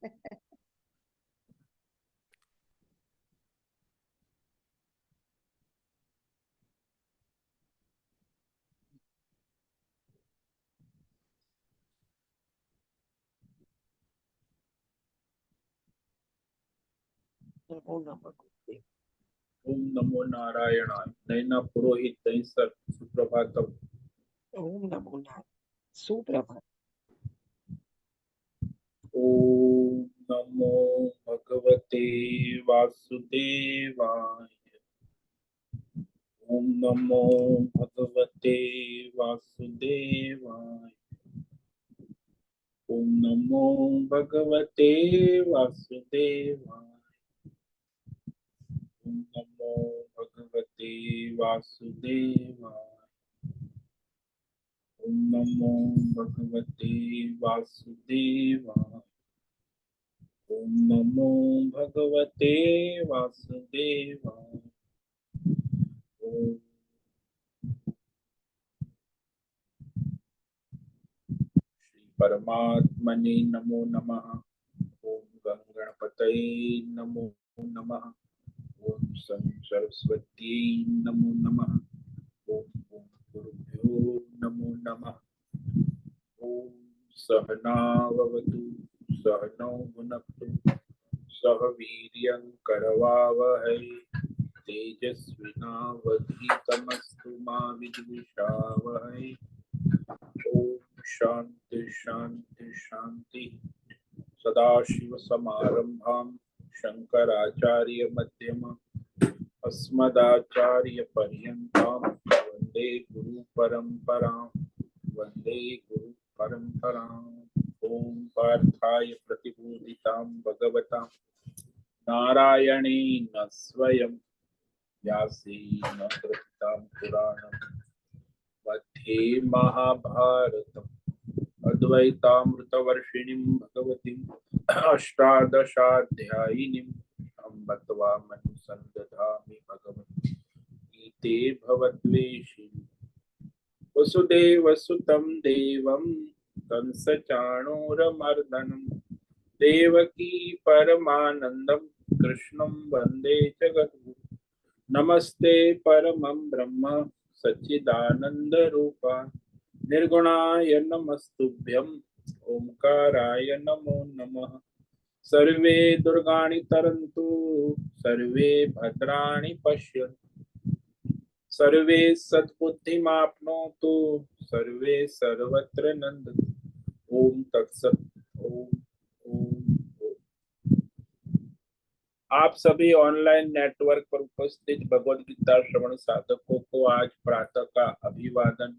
नमो नमः गुरुदेव। ओम नमो नारायणाय। नैना पुरोहित दही सर सुप्रभातम। ओम नमो नारायण। सुप्रभात। ओम नमो भगवते वासुदेवाय। ओम नमो भगवते वासुदेवाय। ओम नमो भगवते वासुदेवाय। ओम नमो भगवते वासुदेवाय। ओम नमो भगवते वासुदेवाय। ओम नमो भगवते वासुदेवाय। ओम श्री परमात्मने नमो नमः। ओम गं गणपतये नमो नमः। ओम सं सरस्वती नमो नमः। ओम गुरुभ्यो नमो नमः। ओम सहनाववतु सहनौ भुनक्तु सह वीर्यं करवावहै तेजस्विनावधीतमस्तु मा विद्विषावहै। ओम शांति शांति शांति। सदाशिव समारंभां शंकराचार्य मध्यमम् अस्मदाचार्य पर्यन्तां वंदे गुरु परंपरां। वंदे गुरु परंपरां। ओम पार्थाय प्रतिबोधितां भगवता नारायणेन स्वयं व्यासेन कृतं पुराणं मध्ये महाभारतम् अद्वैतामृतवर्षिणीं भगवतीम् अष्टादशाध्यायिनीम् अम्ब त्वामनुसन्दधामि भगवति गीते भवद्वेषिणि। वसुदेवसुतं देवं कंसचाणूरमर्दनं देवकी परमानन्दं कृष्णं वन्दे जगद्गुरुं। नमस्ते परमं ब्रह्म सच्चिदानन्दरूपा निर्गुणाय नमस्तुभ्यं ओंकाराय नमो नमः। सर्वे दुर्गाणि तरन्तु सर्वे भद्राणि पश्यन्तु सर्वे सद्बुद्धिमाप्नोतु सर्वे सर्वत्र नन्दतु। ओम तत्सत। ओम ओम ओम। आप सभी ऑनलाइन नेटवर्क पर उपस्थित भगवद गीता श्रवण साधकों को आज प्रातः का अभिवादन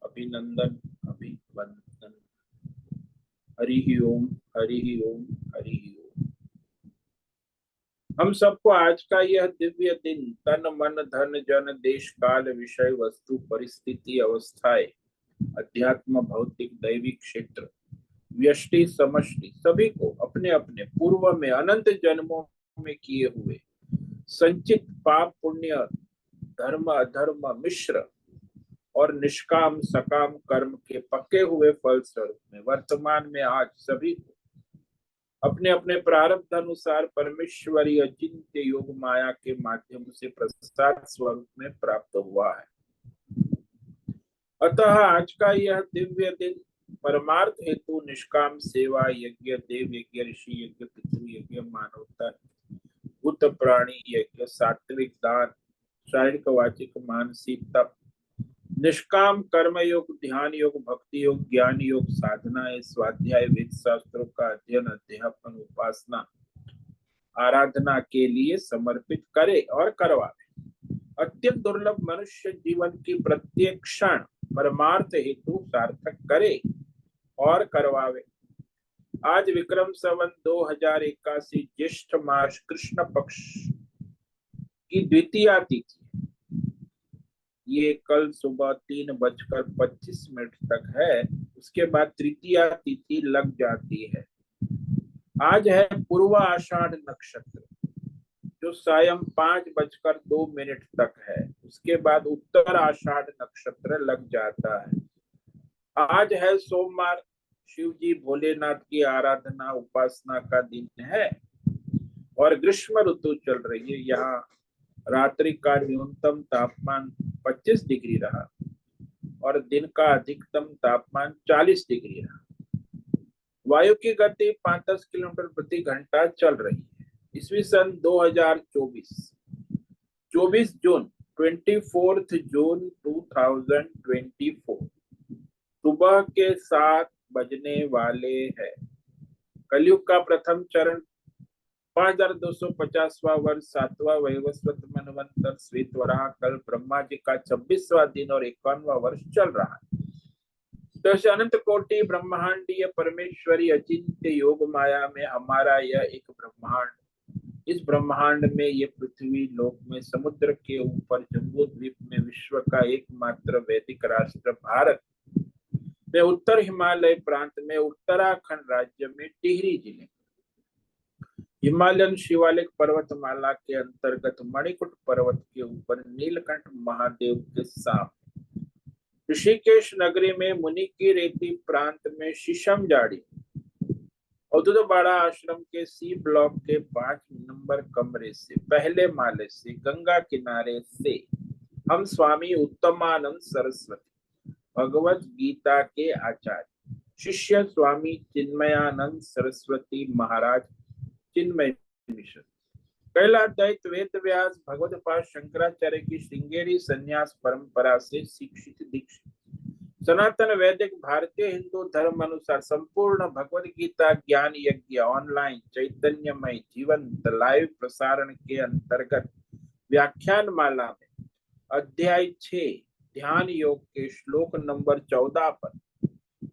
अभिनंदन अभिवंदन। हरि ओम हरि ओम हरि ओम। हम सबको आज का यह दिव्य दिन तन मन धन जन देश काल विषय वस्तु परिस्थिति अवस्थाएं अध्यात्म भौतिक दैविक क्षेत्र व्यष्टि समष्टि सभी को अपने अपने पूर्व में अनंत जन्मों में किए हुए संचित पाप पुण्य धर्म अधर्म मिश्र और निष्काम सकाम कर्म के पक्के हुए फल स्वरूप में वर्तमान में आज सभी को अपने अपने प्रारब्ध अनुसार परमेश्वरीय अचिंत्य योग माया के माध्यम से प्रसाद स्वरूप में प्राप्त हुआ है। अतः आज का यह दिव्य दिन परमार्थ हेतु निष्काम सेवा यज्ञ देव यज्ञ ऋषि यज्ञ पितृ यज्ञ मानवता भूत प्राणी यज्ञ सात्विक दान शारीरिक वाचिक मानसिक तप निष्काम कर्म योग ध्यान योग भक्ति योग ज्ञान योग साधना स्वाध्याय वेद शास्त्रों का अध्ययन अध्यापन उपासना आराधना के लिए समर्पित करे और करवावे। अत्यंत दुर्लभ मनुष्य जीवन की प्रत्येक क्षण परमार्थ हेतु सार्थक करे और करवावे। आज विक्रम संवत 2081 ज्येष्ठ मास कृष्ण पक्ष की द्वितीया तिथि। ये कल सुबह 3:25 तक है। उसके बाद तृतीया तिथि लग जाती है। आज है पूर्व आषाढ़ नक्षत्र जो सायं 5:02 तक है। उसके बाद उत्तर आषाढ़ नक्षत्र लग जाता है। आज है सोमवार शिव जी भोलेनाथ की आराधना उपासना का दिन है और ग्रीष्म ऋतु चल रही है। यहाँ रात्रि का न्यूनतम तापमान 25 डिग्री रहा और दिन का अधिकतम तापमान 40 डिग्री रहा। वायु की गति 35 किलोमीटर प्रति घंटा चल रही है। ईस्वी सन 2024 24 जून 24 जून 2024 सुबह के 7 बजने वाले हैं। कलयुग का प्रथम चरण 5250वां वर्ष 7वां वैवस्वत मनवंतर श्वेत वराह कल ब्रह्मा जी का 26वां दिन और 51वां वर्ष चल रहा है। दश अनंत कोटि ब्रह्मांडीय परमेश्वरी अचिंत्य योग माया में हमारा यह एक ब्रह्मांड, इस ब्रह्मांड में ये पृथ्वी लोक में समुद्र के ऊपर जम्बू द्वीप में विश्व का एकमात्र वैदिक राष्ट्र भारत में उत्तर हिमालय प्रांत में उत्तराखंड राज्य में टिहरी जिले हिमालयन शिवालिक पर्वतमाला के अंतर्गत मणिकुट पर्वत के ऊपर नीलकंठ महादेव के सामने ऋषिकेश नगरी में मुनि की रेती प्रांत में शीशम जाड़ी औदुदबाड़ा आश्रम के सी ब्लॉक के 5 नंबर कमरे से पहले माले से गंगा किनारे से हम स्वामी उत्तमानंद सरस्वती भगवत गीता के आचार्य शिष्य स्वामी चिन्मयानंद सरस्वती महाराज चिन्मय मिशन कैलादैत वेद व्यास भगवत पाद शंकराचार्य की श्रृंगेरी संन्यास परंपरा से शिक्षित दीक्षित सनातन वैदिक भारतीय हिंदू धर्म अनुसार संपूर्ण भगवत गीता ज्ञान यज्ञ ऑनलाइन चैतन्यमय जीवंत लाइव प्रसारण के अंतर्गत व्याख्यान माला में अध्याय 6 ध्यान योग के श्लोक नंबर 14 पर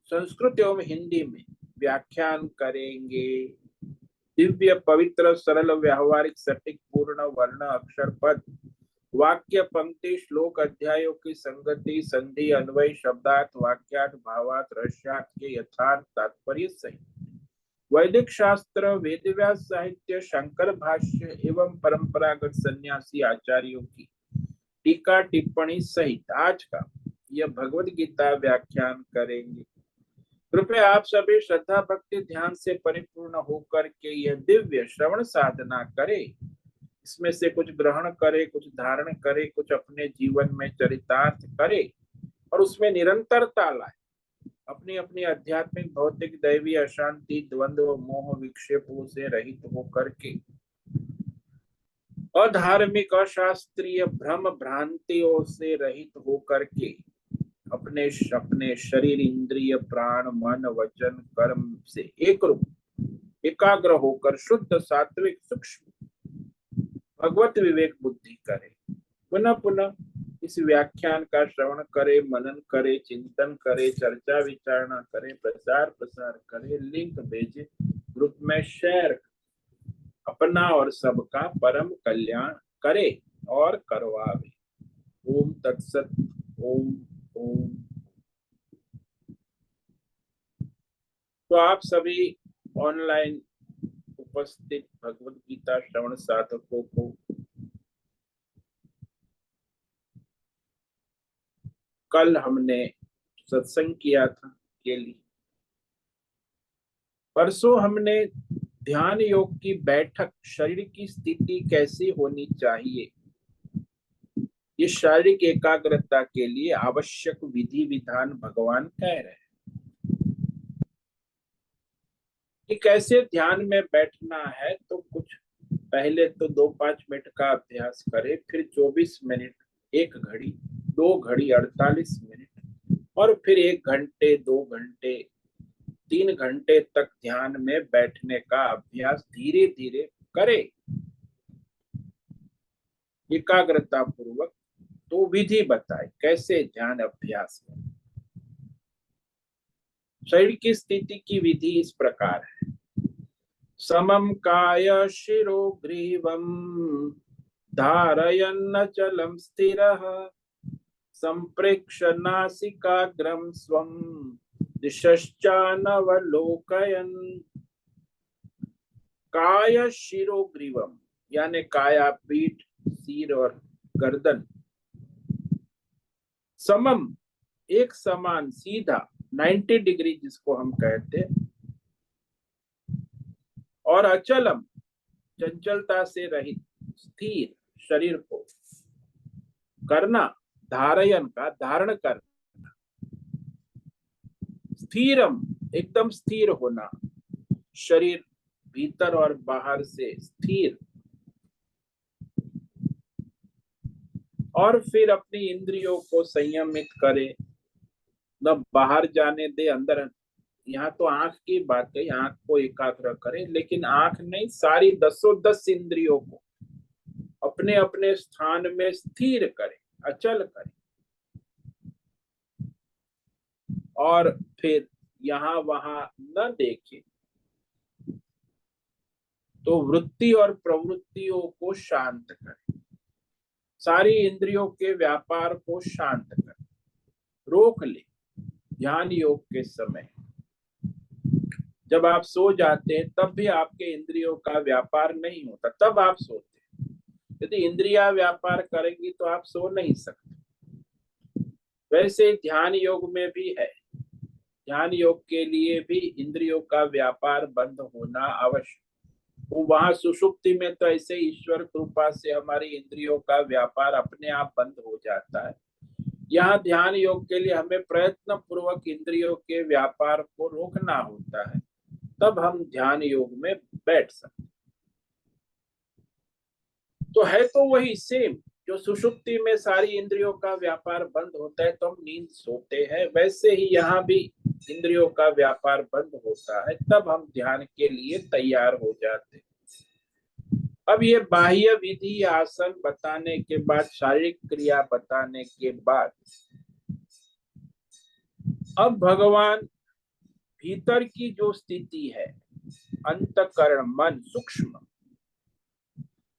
संस्कृत एवं हिंदी में व्याख्यान करेंगे। दिव्य पवित्र सरल व्यावहारिक सटीक पूर्ण वर्ण अक्षर पद वाक्य पंक्ति श्लोक अध्यायों की संगति संधि अन्वय शब्दार्थ वाक्यार्थ भावार्थ रहस्यार्थ के यथार्थ तात्पर्य सहित वैदिक शास्त्र वेदव्यास साहित्य शंकर भाष्य एवं परंपरागत सन्यासी आचार्यों की टीका टिप्पणी सहित आज का यह भगवद गीता व्याख्यान करेंगे। कृपया आप सभी श्रद्धा भक्ति ध्यान से परिपूर्ण होकर के यह दिव्य श्रवण साधना करें। इसमें से कुछ ग्रहण करे, कुछ धारण करे, कुछ अपने जीवन में चरितार्थ करे और उसमें निरंतरता लाए। अपनी अपनी आध्यात्मिक भौतिक दैवी अशांति द्वंद्व मोह विक्षेपों से रहित होकर के अधार्मिक अशास्त्रीय भ्रम भ्रांतियों से रहित होकर के अपने अपने शरीर इंद्रिय प्राण मन वचन कर्म से एक रूप एकाग्र होकर शुद्ध सात्विक सूक्ष्म भगवत विवेक बुद्धि करे। पुनः पुनः इस व्याख्यान का श्रवण करे, मनन करे, चिंतन करे, चर्चा विचारणा करे, प्रचार प्रसार करे, लिंक भेजे, ग्रुप में शेयर, अपना और सबका परम कल्याण करे और करवावे। ओम तत्सत। ओम ओम। तो आप सभी ऑनलाइन उपस्थित भगवत गीता श्रवण साधकों को कल हमने सत्संग किया था के लिए, परसों हमने ध्यान योग की बैठक शरीर की स्थिति कैसी होनी चाहिए, ये शारीरिक एकाग्रता के लिए आवश्यक विधि विधान भगवान कह रहे हैं कि कैसे ध्यान में बैठना है। तो कुछ पहले तो 2-5 मिनट का अभ्यास करें, फिर 24 मिनट, 1 घड़ी, 2 घड़ी, 48 मिनट और फिर 1 घंटे, 2 घंटे, 3 घंटे तक ध्यान में बैठने का अभ्यास धीरे धीरे करें एकाग्रता पूर्वक। तो विधि बताए कैसे ध्यान अभ्यास करें। शरीर की स्थिति की विधि इस प्रकार है। समम काय शिरो ग्रीवम धारयन्न चलम स्थिरः संप्रेक्ष्य नासिकाग्रम स्वम दिशश्चानवलोकयन्। काय शिरो ग्रीवम यानी काया पीठ सिर और गर्दन, समम एक समान सीधा, 90 डिग्री जिसको हम कहते हैं, और अचलम चंचलता से रहित स्थिर शरीर को करना, धारयन का धारण कर, स्थिरम एकदम स्थिर होना, शरीर भीतर और बाहर से स्थिर, और फिर अपनी इंद्रियों को संयमित करे, न बाहर जाने दे अंदर। यहाँ तो आंख की बात है, आंख को एकाग्र करे, लेकिन आंख नहीं, सारी 10 इंद्रियों को अपने अपने स्थान में स्थिर करे, अचल करे, और फिर यहाँ वहां न देखे, तो वृत्ति और प्रवृत्तियों को शांत करे, सारी इंद्रियों के व्यापार को शांत करे, रोक ले। ध्यान योग के समय जब आप सो जाते हैं तब भी आपके इंद्रियों का व्यापार नहीं होता, तब आप सोते हैं। यदि इंद्रिया व्यापार करेंगी तो आप सो नहीं सकते। वैसे ध्यान योग में भी है, ध्यान योग के लिए भी इंद्रियों का व्यापार बंद होना आवश्यक। वो वहां सुषुप्ति में तो ऐसे ईश्वर कृपा से हमारी इंद्रियों का व्यापार अपने आप बंद हो जाता है। यहाँ ध्यान योग के लिए हमें प्रयत्न पूर्वक इंद्रियों के व्यापार को रोकना होता है, तब हम ध्यान योग में बैठ सकते। तो है तो वही सेम, जो सुषुप्ति में सारी इंद्रियों का व्यापार बंद होता है तो हम नींद सोते हैं, वैसे ही यहाँ भी इंद्रियों का व्यापार बंद होता है, तब हम ध्यान के लिए तैयार हो जाते हैं। अब ये बाह्य विधि आसन बताने के बाद, शारीरिक क्रिया बताने के बाद, अब भगवान भीतर की जो स्थिति है, अंतकरण मन सूक्ष्म,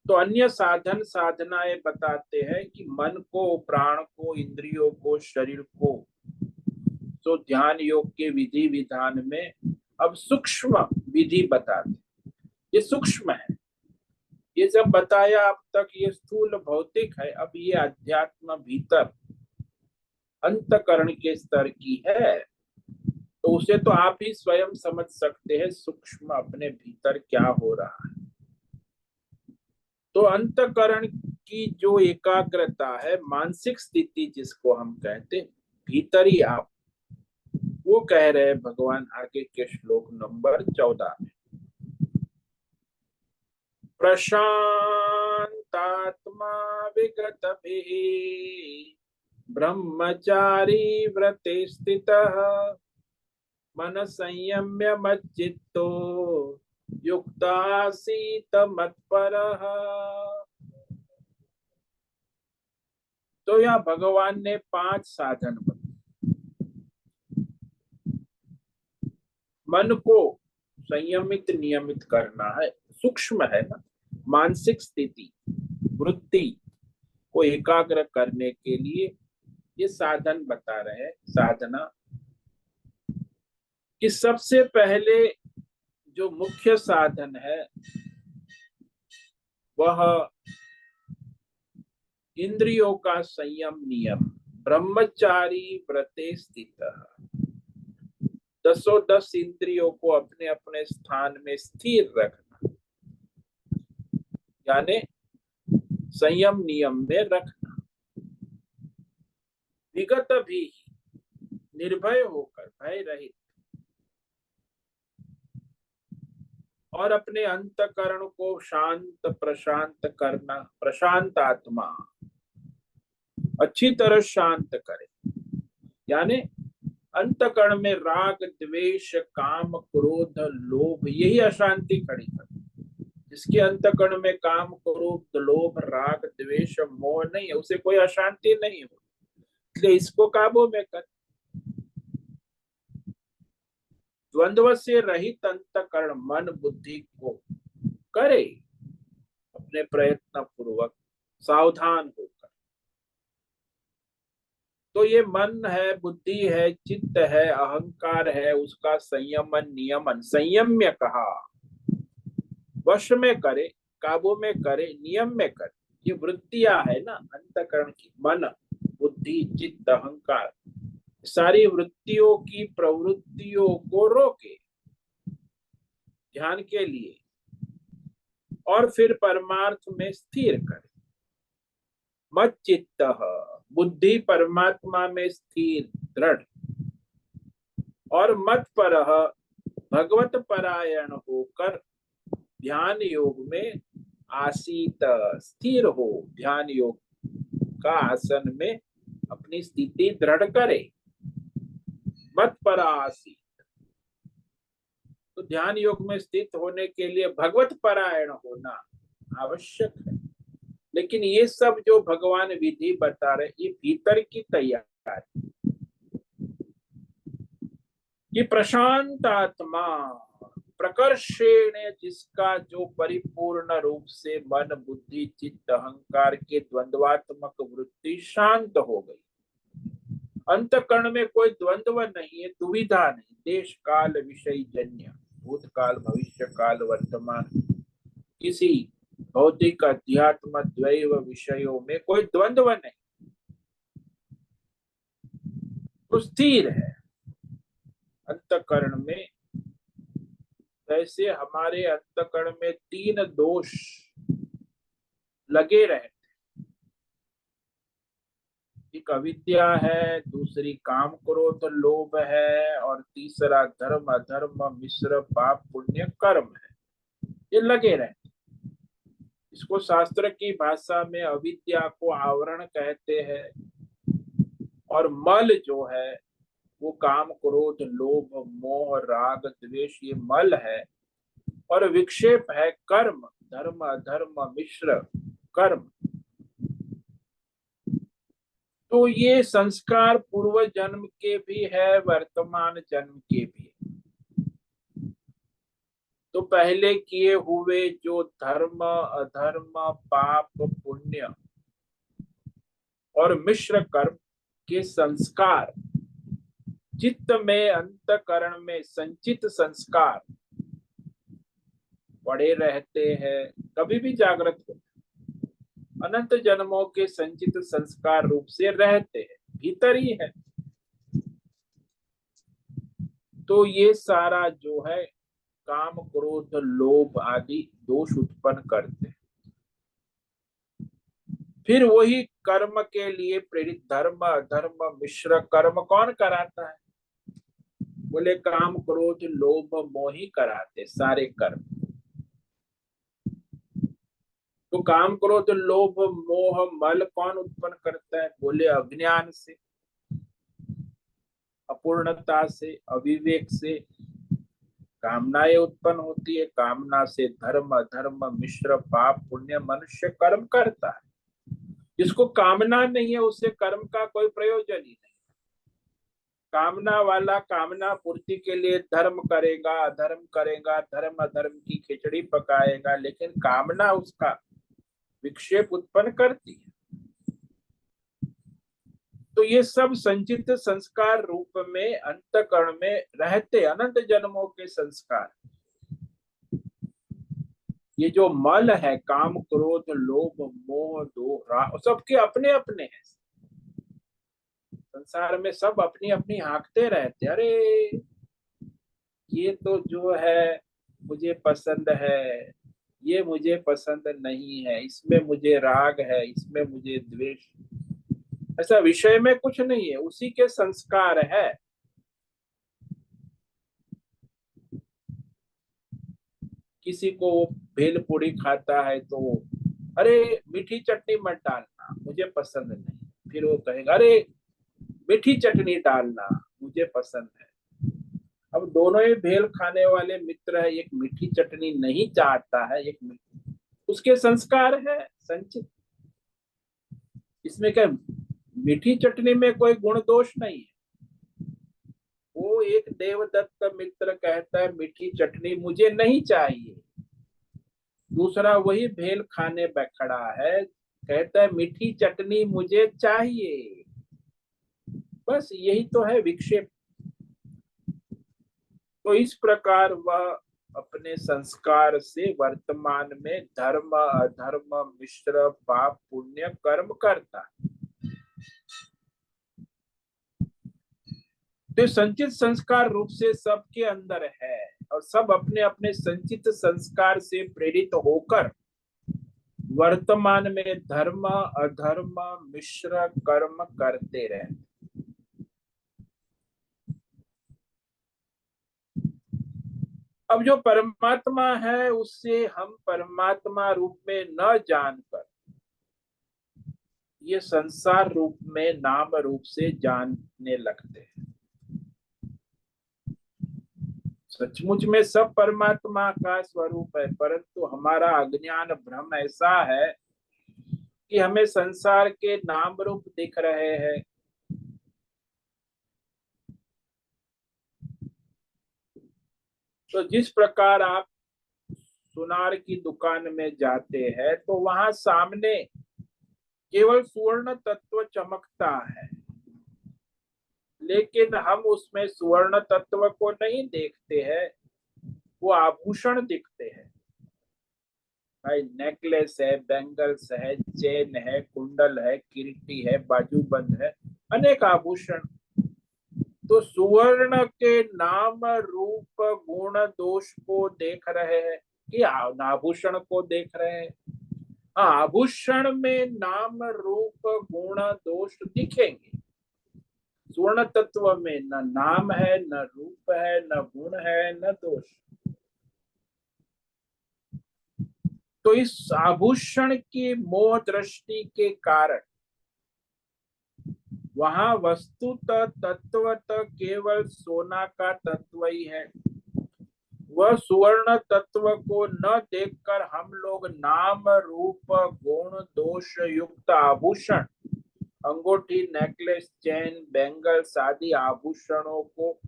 तो अन्य साधन साधनाएं बताते हैं कि मन को, प्राण को, इंद्रियों को, शरीर को, तो ध्यान योग के विधि विधान में अब सूक्ष्म विधि बताते, ये सूक्ष्म है। ये जब बताया अब तक ये स्थूल भौतिक है, अब ये अध्यात्म भीतर अंतकरण के स्तर की है, तो उसे तो आप ही स्वयं समझ सकते हैं सूक्ष्म अपने भीतर क्या हो रहा है। तो अंतकरण की जो एकाग्रता है, मानसिक स्थिति जिसको हम कहते, भीतर ही आप, वो कह रहे भगवान आगे के श्लोक नंबर 14 में, प्रशांतात्मा विगत ब्रह्मचारी व्रते स्थितः मन संयम्य मच्चित्तो युक्तासीत मत्परः। तो यहाँ भगवान ने 5 साधन बताए। मन को संयमित नियमित करना है, सूक्ष्म है ना, मानसिक स्थिति, वृत्ति को एकाग्र करने के लिए ये साधन बता रहे हैं। साधना कि सबसे पहले जो मुख्य साधन है वह इंद्रियों का संयम नियम, ब्रह्मचारी व्रते स्थित, 10 इंद्रियों को अपने अपने स्थान में स्थिर रखना, यानी संयम नियम में रखना, विगत भी, निर्भय होकर, भय रहित, और अपने अंतकरण को शांत प्रशांत करना, प्रशांत आत्मा अच्छी तरह शांत करे, यानी अंतकरण में राग द्वेष काम क्रोध लोभ यही अशांति खड़ी कर। जिसके अंतकरण में काम क्रोध लोभ राग द्वेष मोह नहीं है, उसे कोई अशांति नहीं हो, इसलिए इसको काबू में कर। द्वंद्व से रहित अंतकरण मन बुद्धि को करे अपने प्रयत्न पूर्वक सावधान होकर। तो ये मन है, बुद्धि है, चित्त है, अहंकार है, उसका संयमन नियमन, संयम्य कहा, वश में करे, काबू में करे, नियम में करे। ये वृत्तियां है ना अंतकरण की, मन बुद्धि चित्त अहंकार, सारी वृत्तियों की प्रवृत्तियों को रोके ध्यान के लिए और फिर परमार्थ में स्थिर करे। मत चित्त बुद्धि परमात्मा में स्थिर दृढ़ और मत पर भगवत परायण होकर ध्यान योग में आसीत स्थिर हो। ध्यान योग का आसन में अपनी स्थिति दृढ़ करे। मत पर आसीत, तो ध्यान योग में स्थित होने के लिए भगवत परायण होना आवश्यक है। लेकिन ये सब जो भगवान विधि बता रहे, ये भीतर की तैयारी। ये प्रशांत आत्मा प्रकर्षेण, जिसका जो परिपूर्ण रूप से मन बुद्धि चित्त अहंकार के द्वंद्वात्मक वृत्ति शांत हो गई। अंतकरण में कोई द्वंद्व नहीं है, दुविधा नहीं। देश काल विषय जन्य, भूतकाल भविष्य काल वर्तमान, किसी भौतिक अध्यात्म द्वैव विषयों में कोई द्वंद्व नहीं, तो स्थिर है अंतकरण में। जैसे हमारे अंतकरण में 3 दोष लगे रहते, एक अविद्या है, दूसरी काम क्रोध लोभ है, और तीसरा धर्म अधर्म मिश्र पाप पुण्य कर्म है। ये लगे रहते। इसको शास्त्र की भाषा में अविद्या को आवरण कहते हैं, और मल जो है वो काम क्रोध लोभ मोह राग द्वेष, ये मल है। और विक्षेप है कर्म, धर्म अधर्म मिश्र कर्म। तो ये संस्कार पूर्व जन्म के भी है, वर्तमान जन्म के भी है। तो पहले किए हुए जो धर्म अधर्म पाप पुण्य और मिश्र कर्म के संस्कार चित्त में अंतकरण में संचित संस्कार पड़े रहते हैं, कभी भी जागृत होते, अनंत जन्मों के संचित संस्कार रूप से रहते हैं, भीतर ही है। तो ये सारा जो है काम क्रोध लोभ आदि दोष उत्पन्न करते हैं। फिर वही कर्म के लिए प्रेरित धर्म अधर्म मिश्र कर्म कौन कराता है? बोले काम क्रोध लोभ मोह ही कराते सारे कर्म। तो काम क्रोध लोभ मोह मल कौन उत्पन्न करता है? बोले अज्ञान से, अपूर्णता से, अविवेक से कामनाएं उत्पन्न होती है। कामना से धर्म अधर्म मिश्र पाप पुण्य मनुष्य कर्म करता है। जिसको कामना नहीं है उससे कर्म का कोई प्रयोजन ही नहीं। कामना वाला कामना पूर्ति के लिए धर्म करेगा अधर्म करेगा, धर्म अधर्म की खिचड़ी पकाएगा, लेकिन कामना उसका विक्षेप उत्पन्न करती है। तो ये सब संचित संस्कार रूप में अंतकरण में रहते अनंत जन्मों के संस्कार। ये जो मल है काम क्रोध लोभ मोह दोह सबके अपने अपने हैं। संसार में सब अपनी अपनी हाँकते रहते, अरे ये तो जो है मुझे पसंद है, ये मुझे पसंद नहीं है, इसमें मुझे राग है, इसमें मुझे द्वेष। ऐसा विषय में कुछ नहीं है, उसी के संस्कार है। किसी को भेल पूरी खाता है तो अरे मीठी चटनी मत डालना मुझे पसंद नहीं, फिर वो कहेगा अरे मीठी चटनी डालना मुझे पसंद है। अब दोनों ही भेल खाने वाले मित्र है, एक मीठी चटनी नहीं चाहता है, एक उसके संस्कार है संचित। इसमें क्या मीठी चटनी में कोई गुण दोष नहीं है। वो एक देवदत्त मित्र कहता है मीठी चटनी मुझे नहीं चाहिए, दूसरा वही भेल खाने बैठा है कहता है मीठी चटनी मुझे चाहिए। बस यही तो है विक्षेप। तो इस प्रकार वह अपने संस्कार से वर्तमान में धर्म अधर्म मिश्र पाप पुण्य कर्म करता है। तो ये संचित संस्कार रूप से सबके अंदर है और सब अपने अपने संचित संस्कार से प्रेरित होकर वर्तमान में धर्म अधर्म मिश्र कर्म करते रहे। अब जो परमात्मा है उससे हम परमात्मा रूप में न जानकर ये संसार रूप में नाम रूप से जानने लगते हैं। सचमुच में सब परमात्मा का स्वरूप है, परंतु हमारा अज्ञान भ्रम ऐसा है कि हमें संसार के नाम रूप दिख रहे हैं। तो जिस प्रकार आप सुनार की दुकान में जाते हैं तो वहां सामने केवल सुवर्ण तत्व चमकता है, लेकिन हम उसमें सुवर्ण तत्व को नहीं देखते हैं, वो आभूषण दिखते हैं। भाई नेकलेस है, बैंगल्स है, चेन है, कुंडल है, किरीटी है, बाजूबंद है, अनेक आभूषण। तो सुवर्ण के नाम रूप गुण दोष को देख रहे हैं कि आभूषण को देख रहे हैं? हाँ, आभूषण में नाम रूप गुण दोष दिखेंगे। स्वर्ण तत्व में न नाम है, न रूप है, न गुण है, न दोष। तो इस आभूषण की मोह दृष्टि के कारण वहां वस्तुतः तत्वतः केवल सोना का तत्व ही है। वह सुवर्ण तत्व को न देखकर हम लोग नाम रूप गुण दोष युक्त आभूषण, अंगूठी, नेकलेस, चेन, बैंगल्स आदि आभूषणों को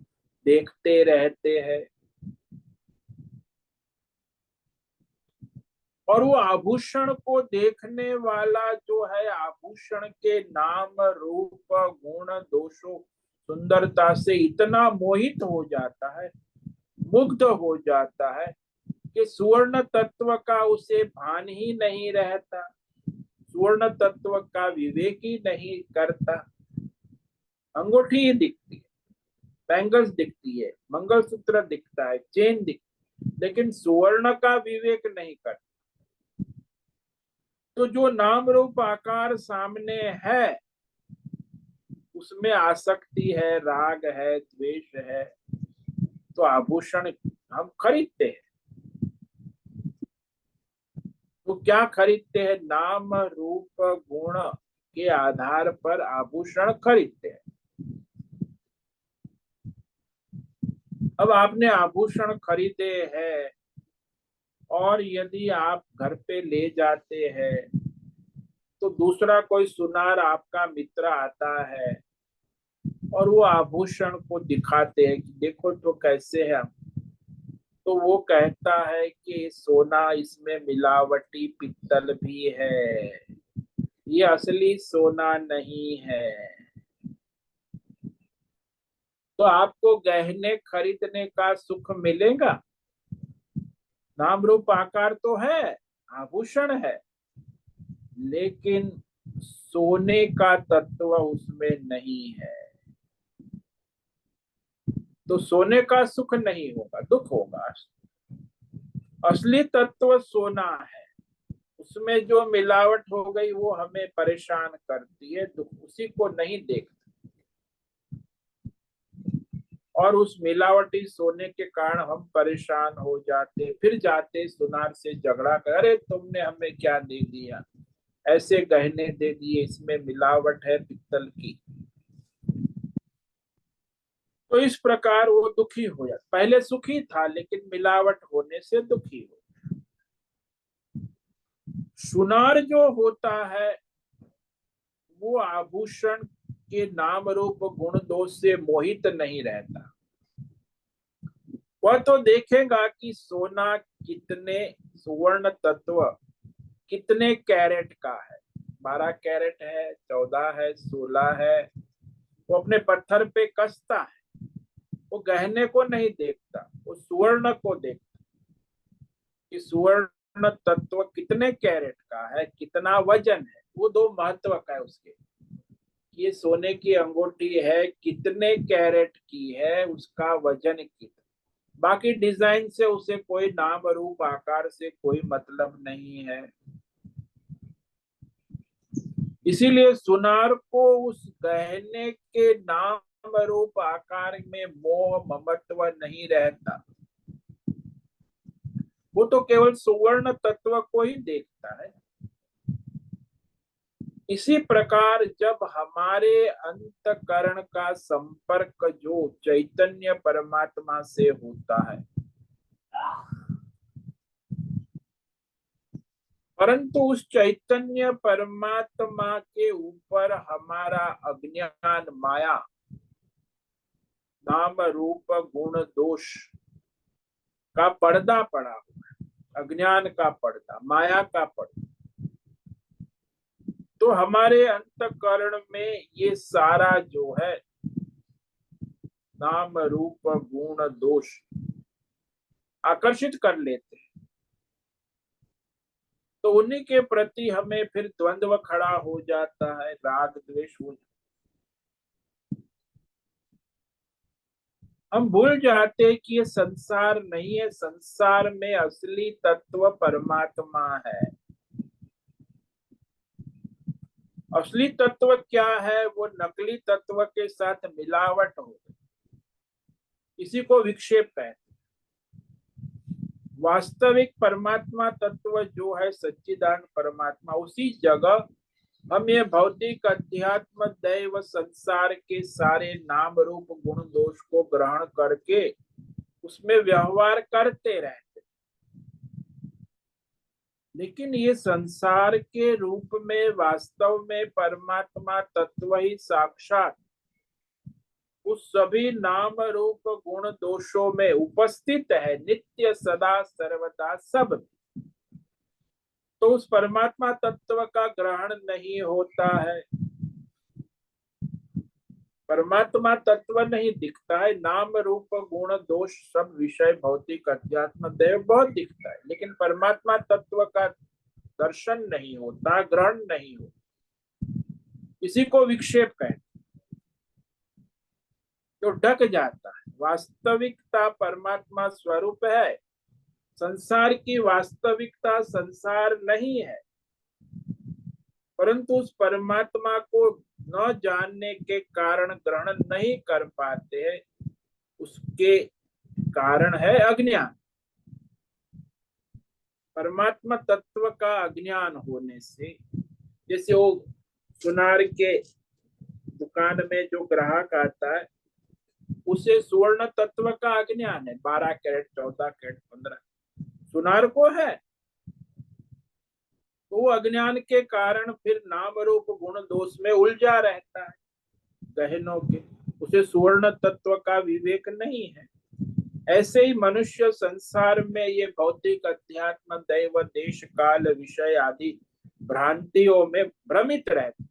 देखते रहते हैं। और वो आभूषण को देखने वाला जो है आभूषण के नाम रूप गुण दोषों सुंदरता से इतना मोहित हो जाता है, मुग्ध हो जाता है कि सुवर्ण तत्व का उसे भान ही नहीं रहता, सुवर्ण तत्व का विवेक ही नहीं करता। अंगूठी ही दिखती है, बैंगल्स दिखती है, मंगलसूत्र दिखता है, चेन दिखती, लेकिन सुवर्ण का विवेक नहीं करता। तो जो नाम रूप आकार सामने है उसमें आसक्ति है, राग है, द्वेष है, तो आभूषण हम खरीदते हैं। तो क्या खरीदते हैं? नाम रूप गुण के आधार पर आभूषण खरीदते हैं। अब आपने आभूषण खरीदे हैं और यदि आप घर पे ले जाते हैं तो दूसरा कोई सुनार आपका मित्र आता है और वो आभूषण को दिखाते हैं कि देखो तो कैसे है। तो वो कहता है कि सोना इसमें मिलावटी पित्तल भी है, ये असली सोना नहीं है। तो आपको गहने खरीदने का सुख मिलेगा? नाम रूप आकार तो है, आभूषण है, लेकिन सोने का तत्व उसमें नहीं है। तो सोने का सुख नहीं होगा, दुख होगा। असली तत्व सोना है, उसमें जो मिलावट हो गई वो हमें परेशान करती है, दुख उसी को नहीं देखते। और उस मिलावटी सोने के कारण हम परेशान हो जाते, फिर जाते सुनार से झगड़ा कर, अरे तुमने हमें क्या दे दिया, ऐसे गहने दे दिए, इसमें मिलावट है पित्तल की। तो इस प्रकार वो दुखी हो जाता। पहले सुखी था लेकिन मिलावट होने से दुखी हो। सुनार जो होता है वो आभूषण के नाम रूप गुण दोष से मोहित नहीं रहता। वह तो देखेगा कि सोना कितने, सुवर्ण तत्व कितने कैरेट का है, 12 कैरेट है, 14 है, 16 है। वो अपने पत्थर पे कसता है, वो गहने को नहीं देखता, वो सुवर्ण को देखता कि सुवर्ण तत्व कितने कैरेट का है, कितना वजन है। वो दो महत्व का है उसके, ये सोने की अंगूठी है, कितने कैरेट की है, उसका वजन कितना, बाकी डिजाइन से उसे कोई नाम रूप आकार से कोई मतलब नहीं है। इसीलिए सुनार को उस गहने के नाम रूप आकार में मोह ममत्व नहीं रहता, वो तो केवल सुवर्ण तत्व को ही देखता है। इसी प्रकार जब हमारे अंतकरण का संपर्क जो चैतन्य परमात्मा से होता है, परंतु उस चैतन्य परमात्मा के ऊपर हमारा अज्ञान माया नाम रूप गुण दोष का पर्दा पड़ा हुआ है, अज्ञान का पर्दा, माया का पर्दा, तो हमारे अंतकरण में ये सारा जो है नाम रूप गुण दोष आकर्षित कर लेते हैं। तो उन्हीं के प्रति हमें फिर द्वंद्व खड़ा हो जाता है, राग द्वेष हो जाता है। हम भूल जाते हैं कि ये संसार नहीं है, संसार में असली तत्व परमात्मा है। असली तत्व क्या है? वो नकली तत्व के साथ मिलावट हो गई, इसी को विक्षेप कहते हैं। वास्तविक परमात्मा तत्व जो है सच्चिदानंद परमात्मा, उसी जगह हम ये भौतिक अध्यात्म दैव संसार के सारे नाम रूप गुण दोष को ग्रहण करके उसमें व्यवहार करते रहते, लेकिन ये संसार के रूप में वास्तव में परमात्मा तत्व ही साक्षात उस सभी नाम रूप गुण दोषों में उपस्थित है, नित्य सदा सर्वदा सब। तो उस परमात्मा तत्व का ग्रहण नहीं होता है, परमात्मा तत्व नहीं दिखता है, नाम रूप गुण दोष सब विषय भौतिक अध्यात्म देव बहुत दिखता है, लेकिन परमात्मा तत्व का दर्शन नहीं होता, ग्रहण नहीं होता, इसी को विक्षेप कहते, तो ढक जाता है। वास्तविकता परमात्मा स्वरूप है, संसार की वास्तविकता संसार नहीं है, परंतु उस परमात्मा को न जानने के कारण ग्रहण नहीं कर पाते हैं, उसके कारण है अज्ञान। परमात्मा तत्व का अज्ञान होने से, जैसे वो सुनार के दुकान में जो ग्राहक आता है उसे स्वर्ण तत्व का अज्ञान है, 12 कैरेट 14 कैरेट 15 सुनार को है, तो वो अज्ञान के कारण फिर नाम रूप गुण दोष में उलझा रहता है गहनों के, उसे सुवर्ण तत्व का विवेक नहीं है। ऐसे ही मनुष्य संसार में ये भौतिक अध्यात्म दैव देश काल विषय आदि भ्रांतियों में भ्रमित रहते,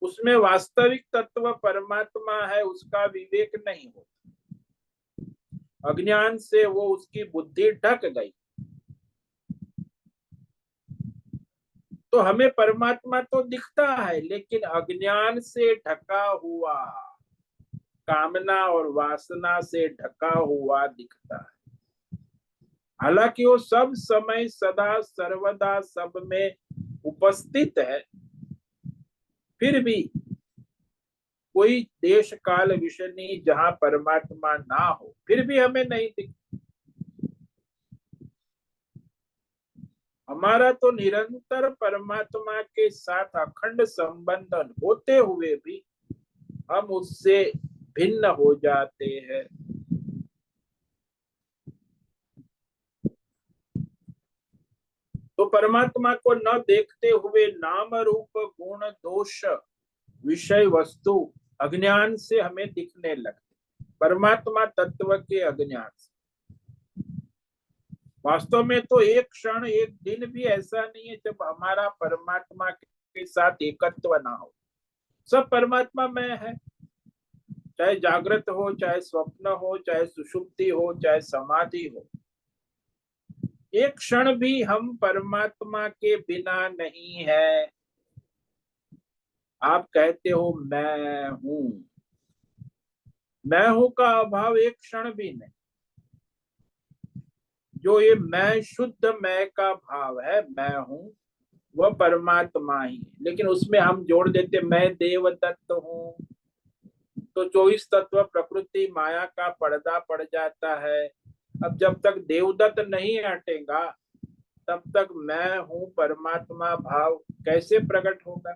उसमें वास्तविक तत्व परमात्मा है उसका विवेक नहीं होता, अज्ञान से वो उसकी बुद्धि ढक गई। तो हमें परमात्मा तो दिखता है, लेकिन अज्ञान से ढका हुआ, कामना और वासना से ढका हुआ दिखता है। हालांकि वो सब समय सदा सर्वदा सब में उपस्थित है, फिर भी कोई देश काल विषय नहीं जहां परमात्मा ना हो, फिर भी हमें नहीं दिखता। हमारा तो निरंतर परमात्मा के साथ अखंड संबंध होते हुए भी हम उससे भिन्न हो जाते हैं। तो परमात्मा को न देखते हुए नाम रूप गुण दोष विषय वस्तु अज्ञान से हमें दिखने लगते, परमात्मा तत्व के अज्ञान से। वास्तव में तो एक क्षण एक दिन भी ऐसा नहीं है जब हमारा परमात्मा के साथ एकत्व ना हो, सब परमात्मा में है, चाहे जागृत हो, चाहे स्वप्न हो, चाहे सुषुप्ति हो, चाहे समाधि हो, एक क्षण भी हम परमात्मा के बिना नहीं है। आप कहते हो मैं हूं का अभाव एक क्षण भी नहीं। जो ये मैं, शुद्ध मैं का भाव है, मैं हूं, वह परमात्मा ही है। लेकिन उसमें हम जोड़ देते मैं देवदत्त हूं, तो 24 तत्व प्रकृति माया का पर्दा पड़ जाता है। अब जब तक देवदत्त नहीं हटेगा तब तक मैं हूं परमात्मा भाव कैसे प्रकट होगा।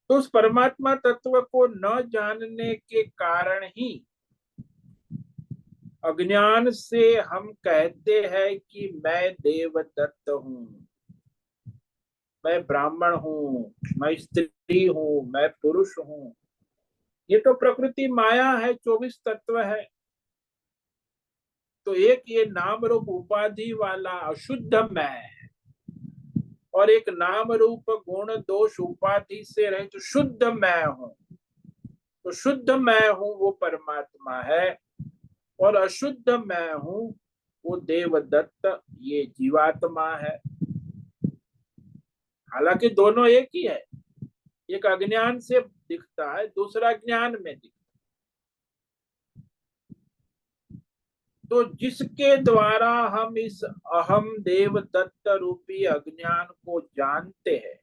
तो उस परमात्मा तत्व को न जानने के कारण ही अज्ञान से हम कहते हैं कि मैं देवदत्त हूं, मैं ब्राह्मण हूं, मैं स्त्री हूं, मैं पुरुष हूं। ये तो प्रकृति माया है, 24 तत्व है। तो एक ये नाम रूप उपाधि वाला अशुद्ध मैं है, और एक नाम रूप गुण दोष उपाधि से रहित तो शुद्ध मैं हूं। तो शुद्ध मैं हूं वो परमात्मा है, और अशुद्ध मैं हूं वो देवदत्त, ये जीवात्मा है। हालांकि दोनों एक ही है, एक अज्ञान से दिखता है, दूसरा ज्ञान में दिखता है। तो जिसके द्वारा हम इस अहम देवदत्त रूपी अज्ञान को जानते हैं,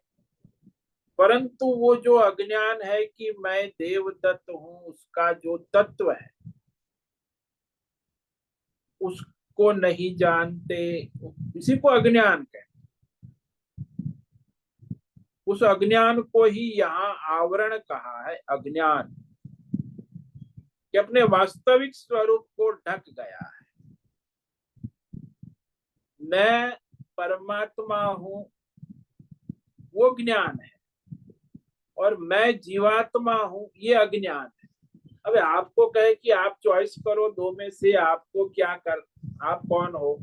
परंतु वो जो अज्ञान है कि मैं देवदत्त हूं, उसका जो तत्व है उसको नहीं जानते, इसी को अज्ञान कहते। उस अज्ञान को ही यहाँ आवरण कहा है, अज्ञान कि अपने वास्तविक स्वरूप को ढक गया है। मैं परमात्मा हूं वो ज्ञान है, और मैं जीवात्मा हूं ये अज्ञान है। अब आपको कहे कि आप चॉइस करो दो में से आपको क्या कर, आप कौन हो,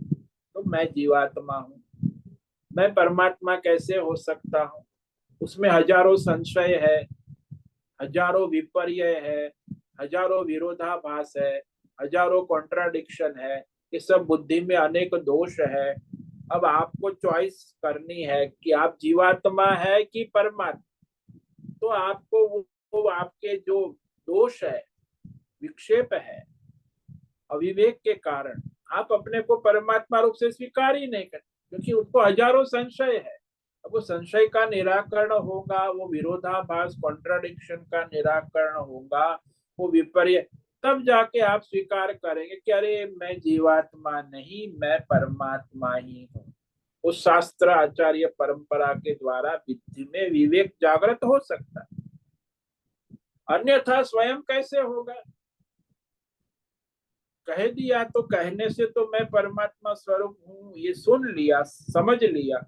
तो मैं जीवात्मा हूं। मैं परमात्मा कैसे हो सकता हूं? उसमें हजारों संशय है, हजारों विपर्य है, हजारों विरोधाभास है, हजारों कॉन्ट्राडिक्शन है। ये सब बुद्धि में अनेक दोष है। अब आपको चॉइस करनी है कि आप जीवात्मा है कि परमात्मा। तो आपको वो आपके जो दोष है, विक्षेप है, अविवेक के कारण आप अपने को परमात्मा रूप से स्वीकार ही नहीं करते, क्योंकि उसको हजारों संशय है। अब वो संशय का निराकरण होगा, वो विरोधाभास कॉन्ट्राडिक्शन का निराकरण होगा, वो विपर्य, तब जाके आप स्वीकार करेंगे कि अरे मैं जीवात्मा नहीं, मैं परमात्मा ही हूँ। उस शास्त्र आचार्य परंपरा के द्वारा बुद्धि में विवेक जागृत हो सकता है, अन्यथा स्वयं कैसे होगा। कह दिया तो कहने से तो मैं परमात्मा स्वरूप हूँ ये सुन लिया, समझ लिया,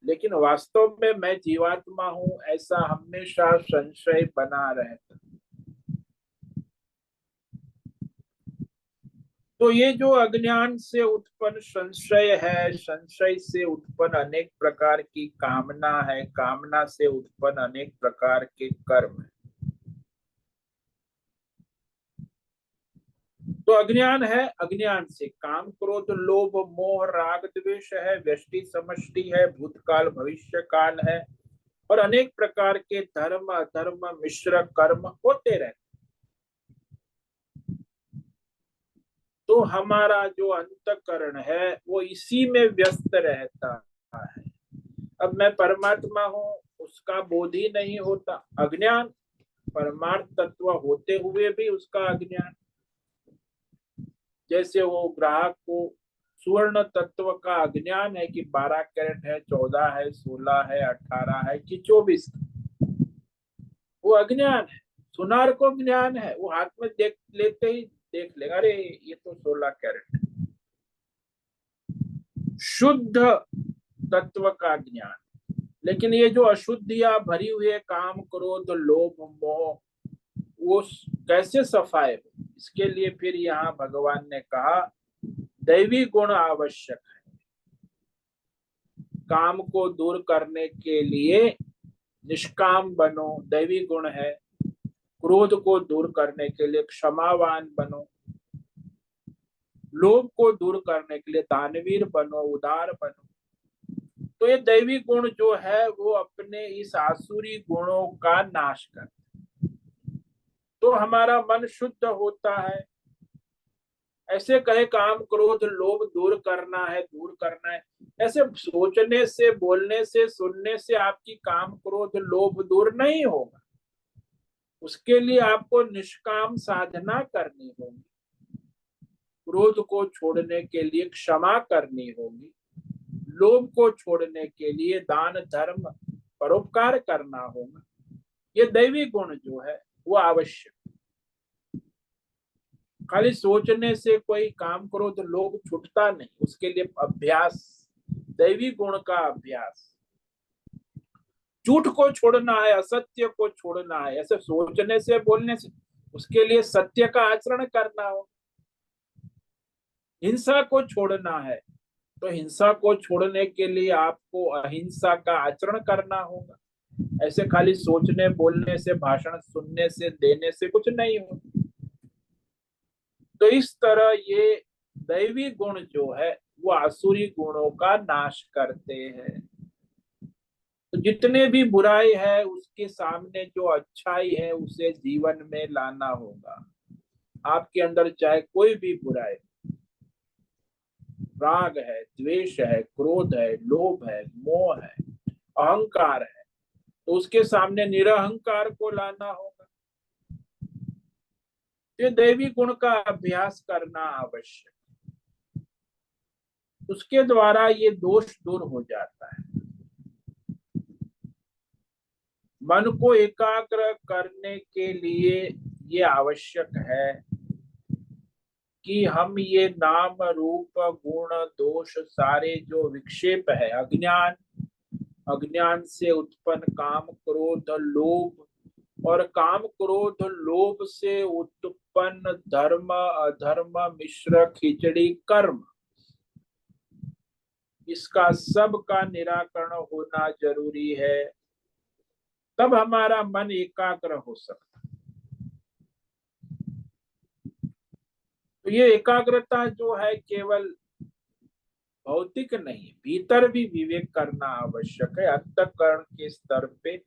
लेकिन वास्तव में मैं जीवात्मा हूँ ऐसा हमेशा संशय बना रहता। तो ये जो अज्ञान से उत्पन्न संशय है, संशय से उत्पन्न अनेक प्रकार की कामना है, कामना से उत्पन्न अनेक प्रकार के कर्म है। तो अज्ञान है, अज्ञान से काम क्रोध लोभ मोह राग द्वेष है, व्यष्टि समष्टि है, भूतकाल भविष्य काल है, और अनेक प्रकार के धर्म अधर्म मिश्र कर्म होते रहते। तो हमारा जो अंतकरण है वो इसी में व्यस्त रहता है। अब मैं परमात्मा हूँ उसका बोध ही नहीं होता, अज्ञान। परमार्थ तत्व होते हुए भी उसका अज्ञान। जैसे वो ग्राहक को सुवर्ण तत्व का अज्ञान है कि 12 कैरेट है, 14 है, 16 है, 18 है कि 24, वो अज्ञान है। सुनार को ज्ञान है, वो हाथ में देख लेते ही देख लेगा अरे ये तो 16 कैरेट है। शुद्ध तत्व का ज्ञान। लेकिन ये जो अशुद्धियां भरी हुई है, काम क्रोध लोभ मोह, वो कैसे सफाए हो? इसके लिए फिर यहाँ भगवान ने कहा दैवी गुण आवश्यक है। काम को दूर करने के लिए निष्काम बनो, दैवी गुण है। क्रोध को दूर करने के लिए क्षमावान बनो, लोभ को दूर करने के लिए दानवीर बनो, उदार बनो। तो ये दैवी गुण जो है वो अपने इस आसुरी गुणों का नाश करते, तो हमारा मन शुद्ध होता है। ऐसे कहे काम क्रोध लोभ दूर करना है, दूर करना है, ऐसे सोचने से, बोलने से, सुनने से आपकी काम क्रोध लोभ दूर नहीं होगा। उसके लिए आपको निष्काम साधना करनी होगी। क्रोध को छोड़ने के लिए क्षमा करनी होगी, लोभ को छोड़ने के लिए दान धर्म परोपकार करना होगा। ये दैवी गुण जो है वो आवश्यक। खाली सोचने से कोई काम क्रोध लोभ छूटता नहीं, उसके लिए अभ्यास, दैवी गुण का अभ्यास। झूठ को छोड़ना है, असत्य को छोड़ना है, ऐसे सोचने से, बोलने से, उसके लिए सत्य का आचरण करना हो। हिंसा को छोड़ना है, तो हिंसा को छोड़ने के लिए आपको अहिंसा का आचरण करना होगा। ऐसे खाली सोचने, बोलने से, भाषण सुनने से, देने से कुछ नहीं हो। तो इस तरह ये दैवी गुण जो है वो आसुरी गुणों का नाश करते हैं। तो जितने भी बुराई है उसके सामने जो अच्छाई है उसे जीवन में लाना होगा। आपके अंदर चाहे कोई भी बुराई, राग है, द्वेष है, क्रोध है, लोभ है, मोह है, अहंकार है, तो उसके सामने निरहंकार को लाना होगा। ये दैवी गुण का अभ्यास करना आवश्यक, उसके द्वारा ये दोष दूर हो जाता है। मन को एकाग्र करने के लिए ये आवश्यक है कि हम ये नाम रूप गुण दोष सारे जो विक्षेप है, अज्ञान, अज्ञान से उत्पन्न काम क्रोध लोभ और काम क्रोध लोभ से उत्पन्न धर्म अधर्म मिश्र खिचड़ी कर्म, इसका सब का निराकरण होना जरूरी है। तब हमारा मन एकाग्र हो सकता। तो ये एकाग्रता जो है केवल भौतिक नहीं, भीतर भी विवेक करना आवश्यक है। अंतःकरण के स्तर पे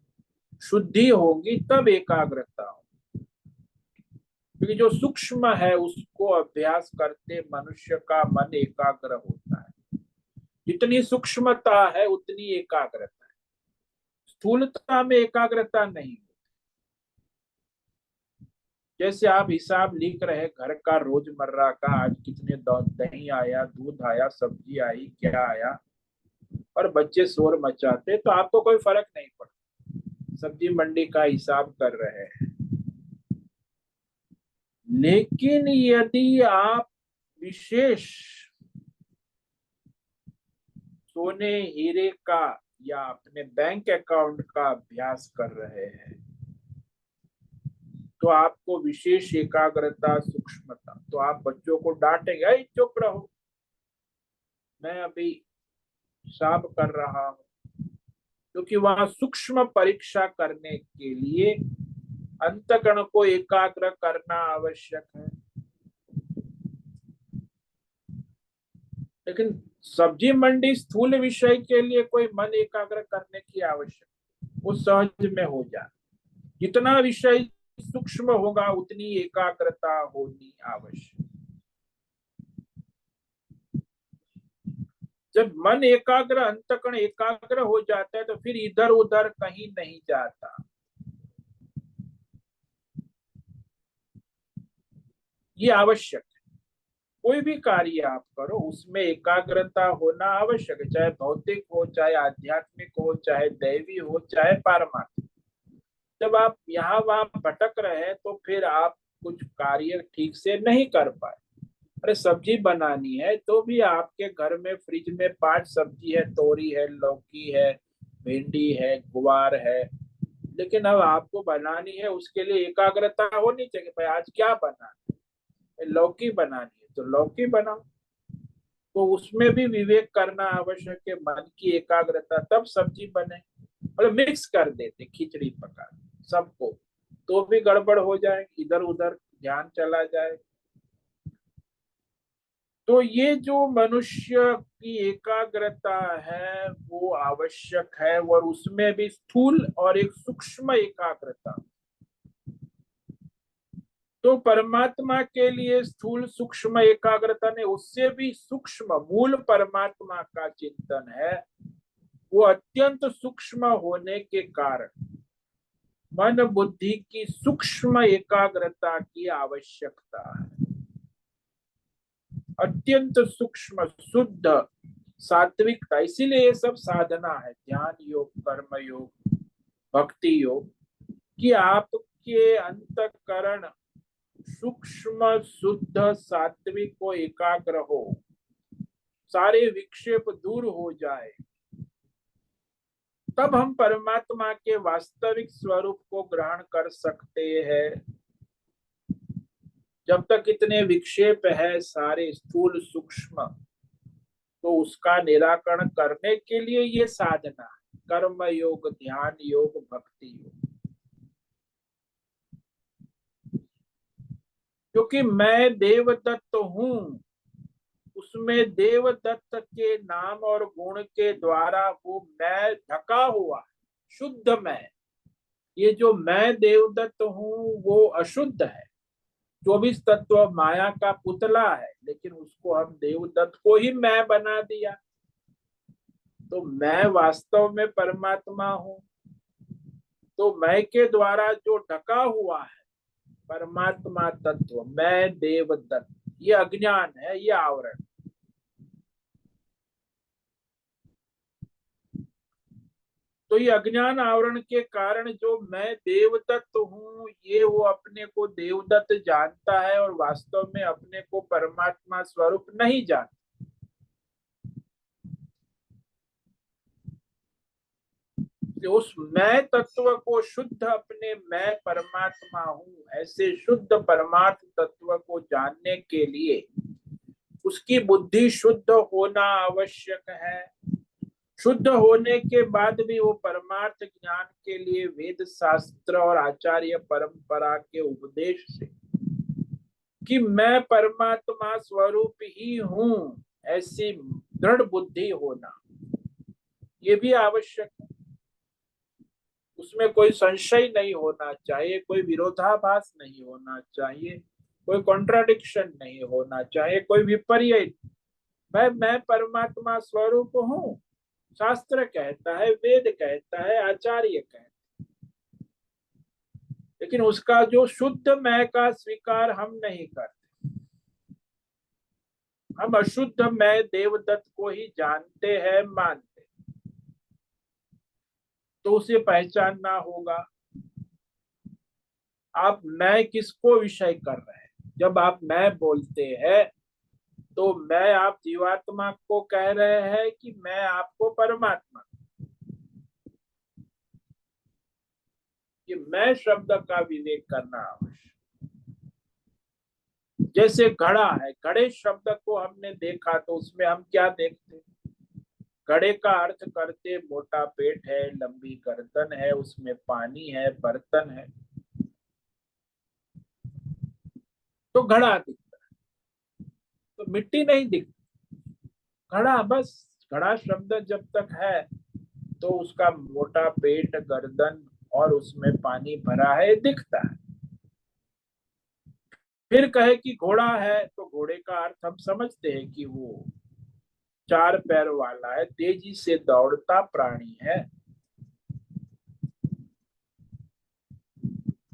शुद्धि होगी तब एकाग्रता हो, क्योंकि जो सूक्ष्म है उसको अभ्यास करते मनुष्य का मन एकाग्र होता है। जितनी सूक्ष्मता है उतनी एकाग्रता है, स्थूलता में एकाग्रता नहीं। जैसे आप हिसाब लिख रहे घर का, रोजमर्रा का, आज कितने दही आया, दूध आया, सब्जी आई, क्या आया, और बच्चे शोर मचाते तो आपको कोई फर्क नहीं पड़ता, सब्जी मंडी का हिसाब कर रहे हैं। लेकिन यदि आप विशेष सोने हीरे का या अपने बैंक अकाउंट का अभ्यास कर रहे हैं तो आपको विशेष एकाग्रता, सूक्ष्मता, तो आप बच्चों को डांटेंगे, अरे चुप रहो, मैं अभी हिसाब कर रहा हूं, क्योंकि वहां सूक्ष्म परीक्षा करने के लिए अंतःकरण को एकाग्र करना आवश्यक है। लेकिन सब्जी मंडी स्थूल विषय के लिए कोई मन एकाग्र करने की आवश्यकता, वो सहज में हो जाए। जितना विषय सूक्ष्म होगा उतनी एकाग्रता होनी आवश्यक। जब मन एकाग्र, अंतःकरण एकाग्र हो जाता है तो फिर इधर उधर कहीं नहीं जाता। ये आवश्यक है। कोई भी कार्य आप करो उसमें एकाग्रता होना आवश्यक है, चाहे भौतिक हो, चाहे आध्यात्मिक हो, चाहे दैवी हो, चाहे पारमार्थिक। जब आप यहाँ वहां भटक रहे हैं तो फिर आप कुछ कार्य ठीक से नहीं कर पाए। अरे सब्जी बनानी है तो भी आपके घर में फ्रिज में 5 सब्जी है, तोरी है, लौकी है, भिंडी है, गुवार है, लेकिन अब आपको बनानी है, उसके लिए एकाग्रता होनी चाहिए। भाई आज क्या बनाना है, लौकी बनानी है तो लौकी बनाओ। तो उसमें भी विवेक करना आवश्यक है, मन की एकाग्रता, तब सब्जी बने। मतलब मिक्स कर देते, खिचड़ी पका सबको, तो भी गड़बड़ हो जाए, इधर उधर ध्यान चला जाए। तो ये जो मनुष्य की एकाग्रता है वो आवश्यक है, और उसमें भी स्थूल और एक सूक्ष्म एकाग्रता। तो परमात्मा के लिए स्थूल सूक्ष्म एकाग्रता ने, उससे भी सूक्ष्म मूल परमात्मा का चिंतन है। वो अत्यंत सूक्ष्म होने के कारण मन बुद्धि की सूक्ष्म एकाग्रता की आवश्यकता है। अत्यंत सूक्ष्म शुद्ध सात्विकता, इसीलिए ये सब साधना है, ध्यान योग, कर्म योग, भक्ति योग, कि आपके अंतःकरण सूक्ष्म शुद्ध सात्विक को एकाग्र हो, सारे विक्षेप दूर हो जाए, तब हम परमात्मा के वास्तविक स्वरूप को ग्रहण कर सकते हैं। जब तक इतने विक्षेप है सारे स्थूल सूक्ष्म, तो उसका निराकरण करने के लिए ये साधना, कर्म योग, ध्यान योग, भक्ति योग। क्योंकि मैं देवदत्त हूं, उसमें देवदत्त के नाम और गुण के द्वारा वो मैं ढका हुआ, शुद्ध मैं। ये जो मैं देवदत्त हूं वो अशुद्ध है, 24 तत्व माया का पुतला है, लेकिन उसको हम देवदत्त को ही मैं बना दिया। तो मैं वास्तव में परमात्मा हूं। तो मैं के द्वारा जो ढका हुआ है परमात्मा तत्व, मैं देवदत्त, ये अज्ञान है, ये आवरण। तो ये अज्ञान आवरण के कारण जो मैं देवदत्त हूँ, ये वो अपने को देवदत्त जानता है और वास्तव में अपने को परमात्मा स्वरूप नहीं जानता। उस मैं तत्व को शुद्ध, अपने मैं परमात्मा हूँ ऐसे शुद्ध परमार्थ तत्व को जानने के लिए उसकी बुद्धि शुद्ध होना आवश्यक है। शुद्ध होने के बाद भी वो परमार्थ ज्ञान के लिए वेद शास्त्र और आचार्य परंपरा के उपदेश से कि मैं परमात्मा स्वरूप ही हूँ, ऐसी दृढ़ बुद्धि होना, ये भी आवश्यक है। उसमें कोई संशय नहीं होना चाहिए, कोई विरोधाभास नहीं होना चाहिए, कोई कॉन्ट्राडिक्शन नहीं होना चाहिए, कोई विपर्य। मैं परमात्मा स्वरूप हूँ, शास्त्र कहता है, वेद कहता है, आचार्य कहता है, लेकिन उसका जो शुद्ध मैं का स्वीकार हम नहीं करते। हम अशुद्ध मैं देवदत्त को ही जानते हैं, मानते। तो उसे पहचानना होगा। आप मैं किसको विषय कर रहे हैं? जब आप मैं बोलते हैं तो मैं आप जीवात्मा को कह रहे हैं कि मैं आपको परमात्मा? कि मैं शब्द का विवेक करना आवश्यक। जैसे घड़ा है, घड़े शब्द को हमने देखा तो उसमें हम क्या देखते? घड़े का अर्थ करते मोटा पेट है, लंबी गर्दन है, उसमें पानी है, बर्तन है, तो घड़ा दिखता है। तो मिट्टी नहीं दिखती, घड़ा बस। घड़ा शब्द जब तक है तो उसका मोटा पेट, गर्दन और उसमें पानी भरा है दिखता है। फिर कहे कि घोड़ा है तो घोड़े का अर्थ हम समझते हैं कि वो 4 पैर वाला है, तेजी से दौड़ता प्राणी है।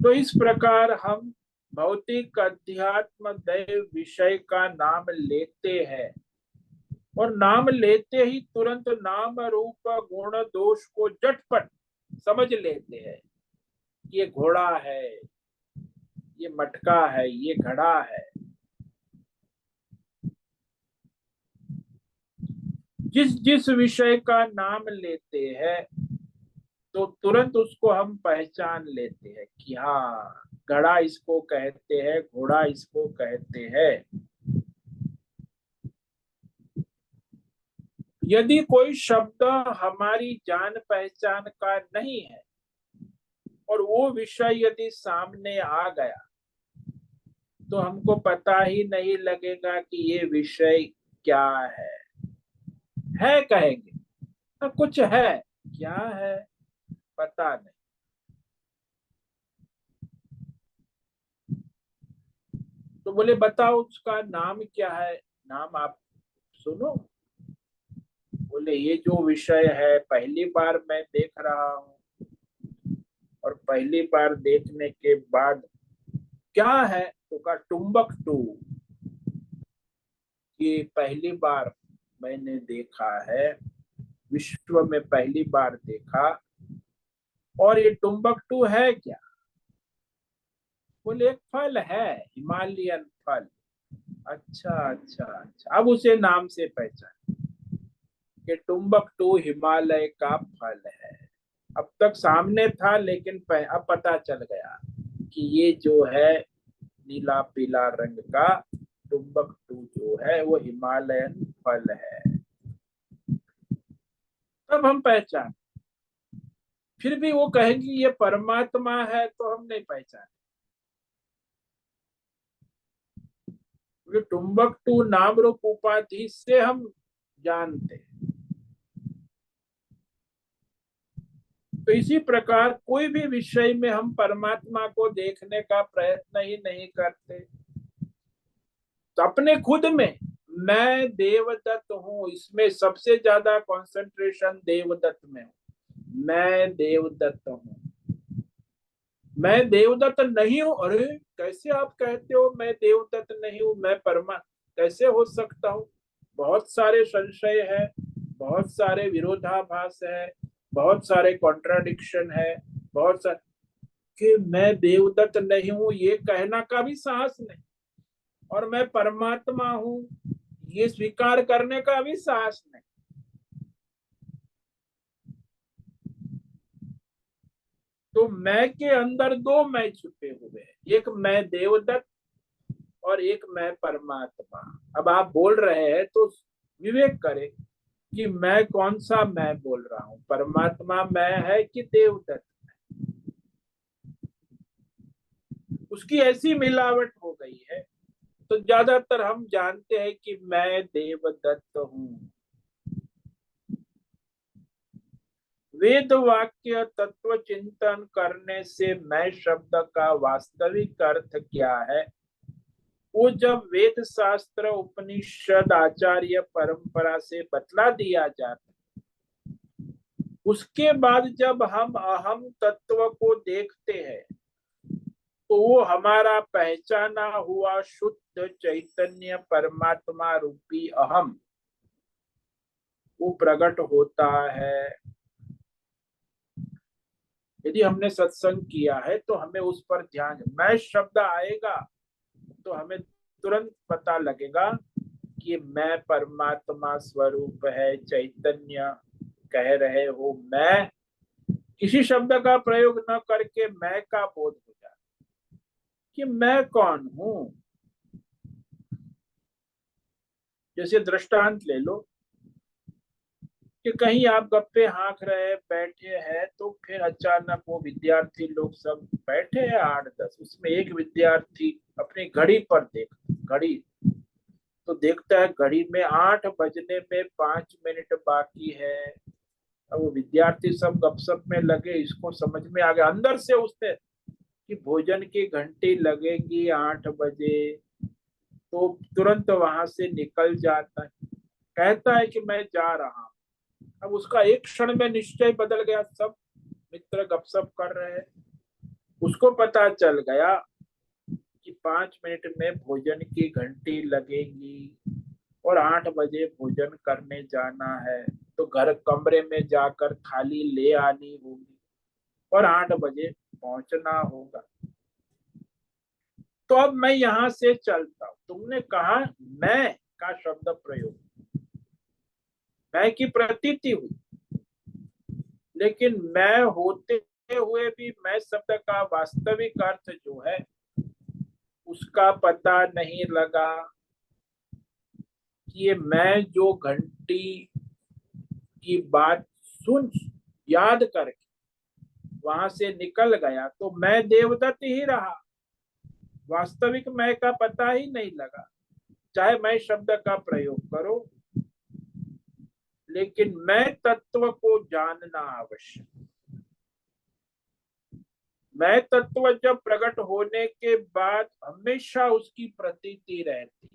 तो इस प्रकार हम भौतिक, अध्यात्म, दैव विषय का नाम लेते हैं, और नाम लेते ही तुरंत नाम रूप गुण दोष को झटपट समझ लेते हैं। ये घोड़ा है, ये मटका है, ये घड़ा है। जिस जिस विषय का नाम लेते हैं तो तुरंत उसको हम पहचान लेते हैं कि हाँ, घड़ा इसको कहते हैं, घोड़ा इसको कहते हैं। यदि कोई शब्द हमारी जान पहचान का नहीं है और वो विषय यदि सामने आ गया तो हमको पता ही नहीं लगेगा कि ये विषय क्या है कहेंगे। हाँ, कुछ है, क्या है पता नहीं। तो बोले बताओ उसका नाम क्या है, नाम आप सुनो। बोले ये जो विषय है पहली बार मैं देख रहा हूँ, और पहली बार देखने के बाद क्या है, तो कहा टुम्बकटू। ये पहली बार मैंने देखा है, विश्व में पहली बार देखा। और ये टुम्बकटू है क्या? बोले एक फल है, हिमालयन फल। अच्छा अच्छा अच्छा, अब उसे नाम से पहचान कि टुम्बकटू हिमालय का फल है। अब तक सामने था लेकिन अब पता चल गया कि ये जो है नीला पीला रंग का टुम्बकटू जो है वो हिमालयन फल है। तब हम पहचान। फिर भी वो कहेंगी ये परमात्मा है तो हम नहीं पहचाने, क्योंकि टुम्बकटू नाम रूप उपाधि से हम जानते हैं। तो इसी प्रकार कोई भी विषय में हम परमात्मा को देखने का प्रयत्न ही नहीं करते। तो अपने खुद में मैं देवदत्त हूँ, इसमें सबसे ज्यादा कंसंट्रेशन देवदत्त में हूँ। मैं देवदत्त हूँ, मैं देवदत्त नहीं हूँ। अरे कैसे आप कहते हो मैं देवदत्त नहीं हूँ, मैं परमा कैसे हो सकता हूँ? बहुत सारे संशय है, बहुत सारे विरोधाभास है, बहुत सारे कॉन्ट्राडिक्शन है, बहुत सारे कि मैं देवदत्त नहीं हूँ ये कहना का भी साहस नहीं, और मैं परमात्मा हूँ ये स्वीकार करने का भी साहस नहीं। तो मैं के अंदर दो मैं छुपे हुए हैं, एक मैं देवदत्त और एक मैं परमात्मा। अब आप बोल रहे हैं तो विवेक करें कि मैं कौन सा मैं बोल रहा हूँ, परमात्मा मैं है कि देवदत्त। उसकी ऐसी मिलावट हो गई है, तो ज्यादातर हम जानते हैं कि मैं देवदत्त हूँ। वेद वाक्य तत्व चिंतन करने से मैं शब्द का वास्तविक अर्थ क्या है, वो जब वेद शास्त्र उपनिषद आचार्य परंपरा से बतला दिया जाता, उसके बाद जब हम अहम तत्व को देखते हैं तो वो हमारा पहचाना हुआ शुद्ध चैतन्य परमात्मा रूपी अहम वो प्रकट होता है। यदि हमने सत्संग किया है तो हमें उस पर ध्यान, मैं शब्द आएगा तो हमें तुरंत पता लगेगा कि मैं परमात्मा स्वरूप है, चैतन्य कह रहे हो। मैं किसी शब्द का प्रयोग न करके मैं का बोध हो जाए कि मैं कौन हूं। जैसे दृष्टांत ले लो कि कहीं आप गप्पे हाँक रहे बैठे हैं, तो फिर अचानक वो विद्यार्थी लोग सब बैठे हैं 8-10, उसमें एक विद्यार्थी अपनी घड़ी पर घड़ी तो देखता है घड़ी में 8 बजने में 5 मिनट बाकी है। अब वो विद्यार्थी सब गपशप में लगे, इसको समझ में आ गया अंदर से उसने कि भोजन की घंटी लगेगी 8 बजे, तो तुरंत वहां से निकल जाता है, कहता है कि मैं जा रहा हूँ। अब उसका एक क्षण में निश्चय बदल गया, सब मित्र गपशप कर रहे हैं, उसको पता चल गया कि 5 मिनट में भोजन की घंटी लगेगी और 8 बजे भोजन करने जाना है, तो घर कमरे में जाकर थाली ले आनी होगी और 8 बजे पहुंचना होगा। तो अब मैं यहां से चलता हूं। तुमने कहा मैं का शब्द प्रयोग, मैं की प्रतीति हुई, लेकिन मैं होते हुए भी मैं शब्द का वास्तविक अर्थ जो है उसका पता नहीं लगा। कि ये मैं जो घंटी की बात सुन याद करके वहां से निकल गया तो मैं देवदत्त ही रहा। वास्तविक मैं का पता ही नहीं लगा। चाहे मैं शब्द का प्रयोग करो, लेकिन मैं तत्व को जानना आवश्यक। मैं तत्व जब प्रकट होने के बाद हमेशा उसकी प्रतीति रहती है।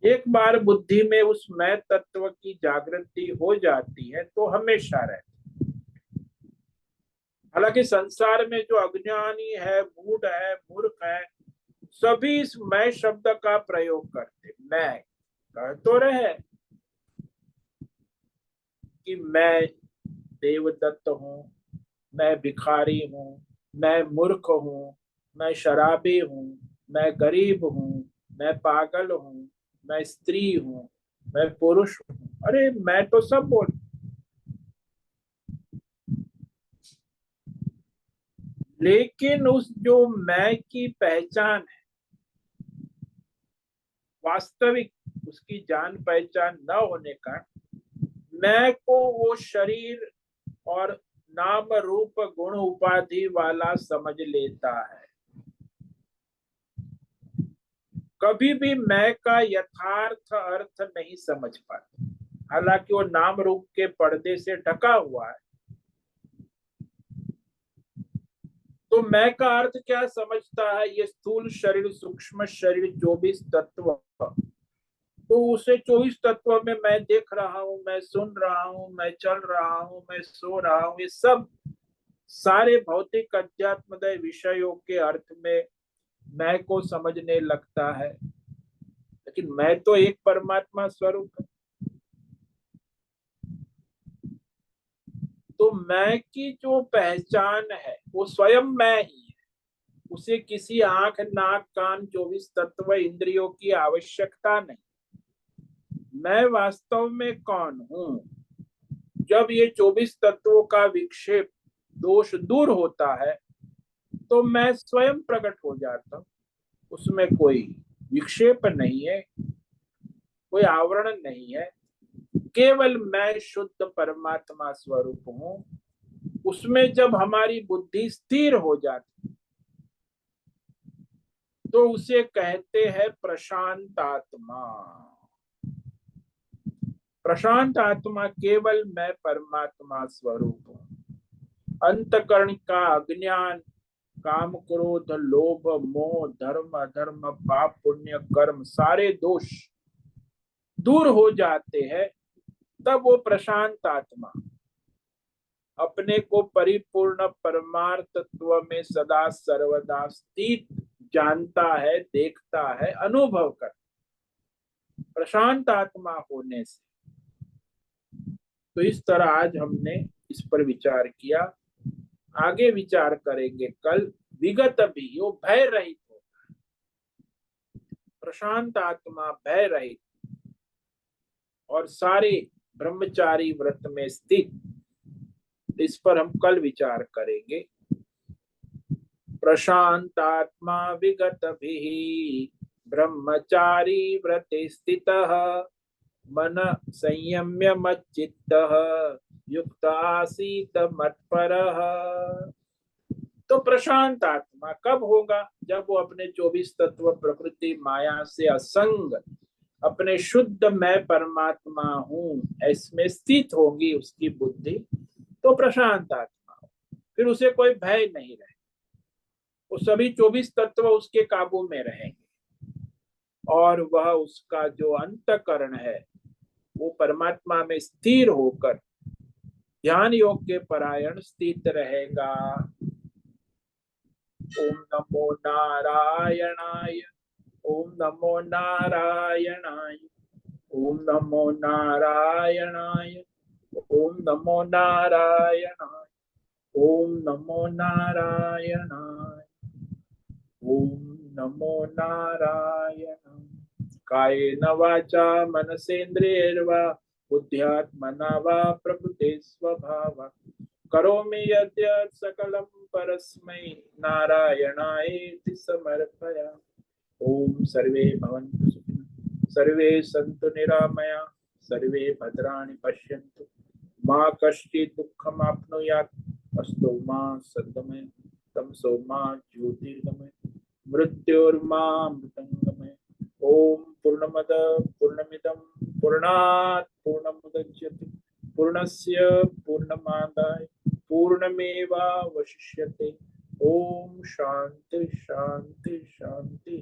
एक बार बुद्धि में उस मैं तत्व की जागृति हो जाती है तो हमेशा रहती है। हालांकि संसार में जो अज्ञानी है, मूढ़ है, मूर्ख है, सभी इस मैं शब्द का प्रयोग करते। मैं कह तो रहे कि मैं देवदत्त हूँ, मैं भिखारी हूँ, मैं मूर्ख हूँ, मैं शराबी हूँ, मैं गरीब हूँ, मैं पागल हूँ, मैं स्त्री हूँ, मैं पुरुष हूँ। अरे मैं तो सब बोल, लेकिन उस जो मैं की पहचान है, वास्तविक उसकी जान पहचान न होने का, मैं को वो शरीर और नाम रूप गुण उपाधि वाला समझ लेता है। कभी भी मैं का यथार्थ अर्थ नहीं समझ पाता, हालांकि वो नाम रूप के पर्दे से ढका हुआ है। तो मैं का अर्थ क्या समझता है? ये स्थूल शरीर, सूक्ष्म शरीर, 24 तत्व। तो उसे 24 तत्व में मैं देख रहा हूँ, मैं सुन रहा हूँ, मैं चल रहा हूँ, मैं सो रहा हूँ, ये सब सारे भौतिक अध्यात्मदय विषयों के अर्थ में मैं को समझने लगता है। लेकिन मैं तो एक परमात्मा स्वरूप है। तो मैं की जो पहचान है वो स्वयं मैं ही है। उसे किसी आंख, नाक, कान, 24 तत्व, इंद्रियों की आवश्यकता नहीं। मैं वास्तव में कौन हूं? जब ये 24 तत्वों का विक्षेप दोष दूर होता है तो मैं स्वयं प्रकट हो जाता हूं। उसमें कोई विक्षेप नहीं है, कोई आवरण नहीं है, केवल मैं शुद्ध परमात्मा स्वरूप हूं। उसमें जब हमारी बुद्धि स्थिर हो जाती तो उसे कहते हैं प्रशांत आत्मा। प्रशांत आत्मा केवल मैं परमात्मा स्वरूप हूं। अंतकरण का अज्ञान, काम, क्रोध, लोभ, मोह, धर्म, अधर्म, पाप, पुण्य, कर्म, सारे दोष दूर हो जाते हैं। तब वो प्रशांत आत्मा अपने को परिपूर्ण परमार्थत्व में सदा सर्वदा स्थित जानता है, देखता है, अनुभव करता। प्रशांत आत्मा होने से तो इस तरह आज हमने इस पर विचार किया। आगे विचार करेंगे कल। विगत भी वो भय रहित हो, प्रशांत आत्मा भय रहित और सारे ब्रह्मचारी व्रत में स्थित। इस पर हम कल विचार करेंगे। प्रशांत आत्मा विगत भी ब्रह्मचारी व्रते स्थितः मन संयम्य मच्चित्तः युक्त आसीत मत्परः। तो प्रशांत आत्मा कब होगा? जब वो अपने 24 तत्व प्रकृति माया से असंग अपने शुद्ध मैं परमात्मा हूं इसमें स्थित होगी उसकी बुद्धि, तो प्रशांत आत्मा हो। फिर उसे कोई भय नहीं रहे, वो सभी 24 तत्व उसके काबू में रहेंगे और वह उसका जो अंतकरण है वो परमात्मा में स्थिर होकर ध्यान योग के परायण स्थित रहेगा। ओम नमो नारायणाय, ओम नमो नारायणाय, ओम नमो नारायणाय, ओम नमो नारायणाय, ओम नमो नारायणाय, ओम नमो नारायणाय। कायेन वाचा मनसेन्द्रियैर्वा बुद्ध्यात्मना वा प्रकृते स्वभावात् करोमि यद्यत् सकलं परस्मै नारायणायेति समर्पयामि। ओम सर्वे भवन्तु सुखिनः, सर्वे सन्तु निरामयाः, सर्वे भद्राणि पश्यन्तु, मा कश्चित् दुःखमाप्नुयात्। अस्तु मा सद्गमया। तमसो मा ज्योतिर्गमय मृत्योर्मामृतंगमय। ओम पूर्णमद पूर्णमिदं पूर्णात् पूर्णमुदच्यते पूर्णस्य पूर्णमादाय पूर्णमेवावशिष्यते। ओम शांति शांति शांति।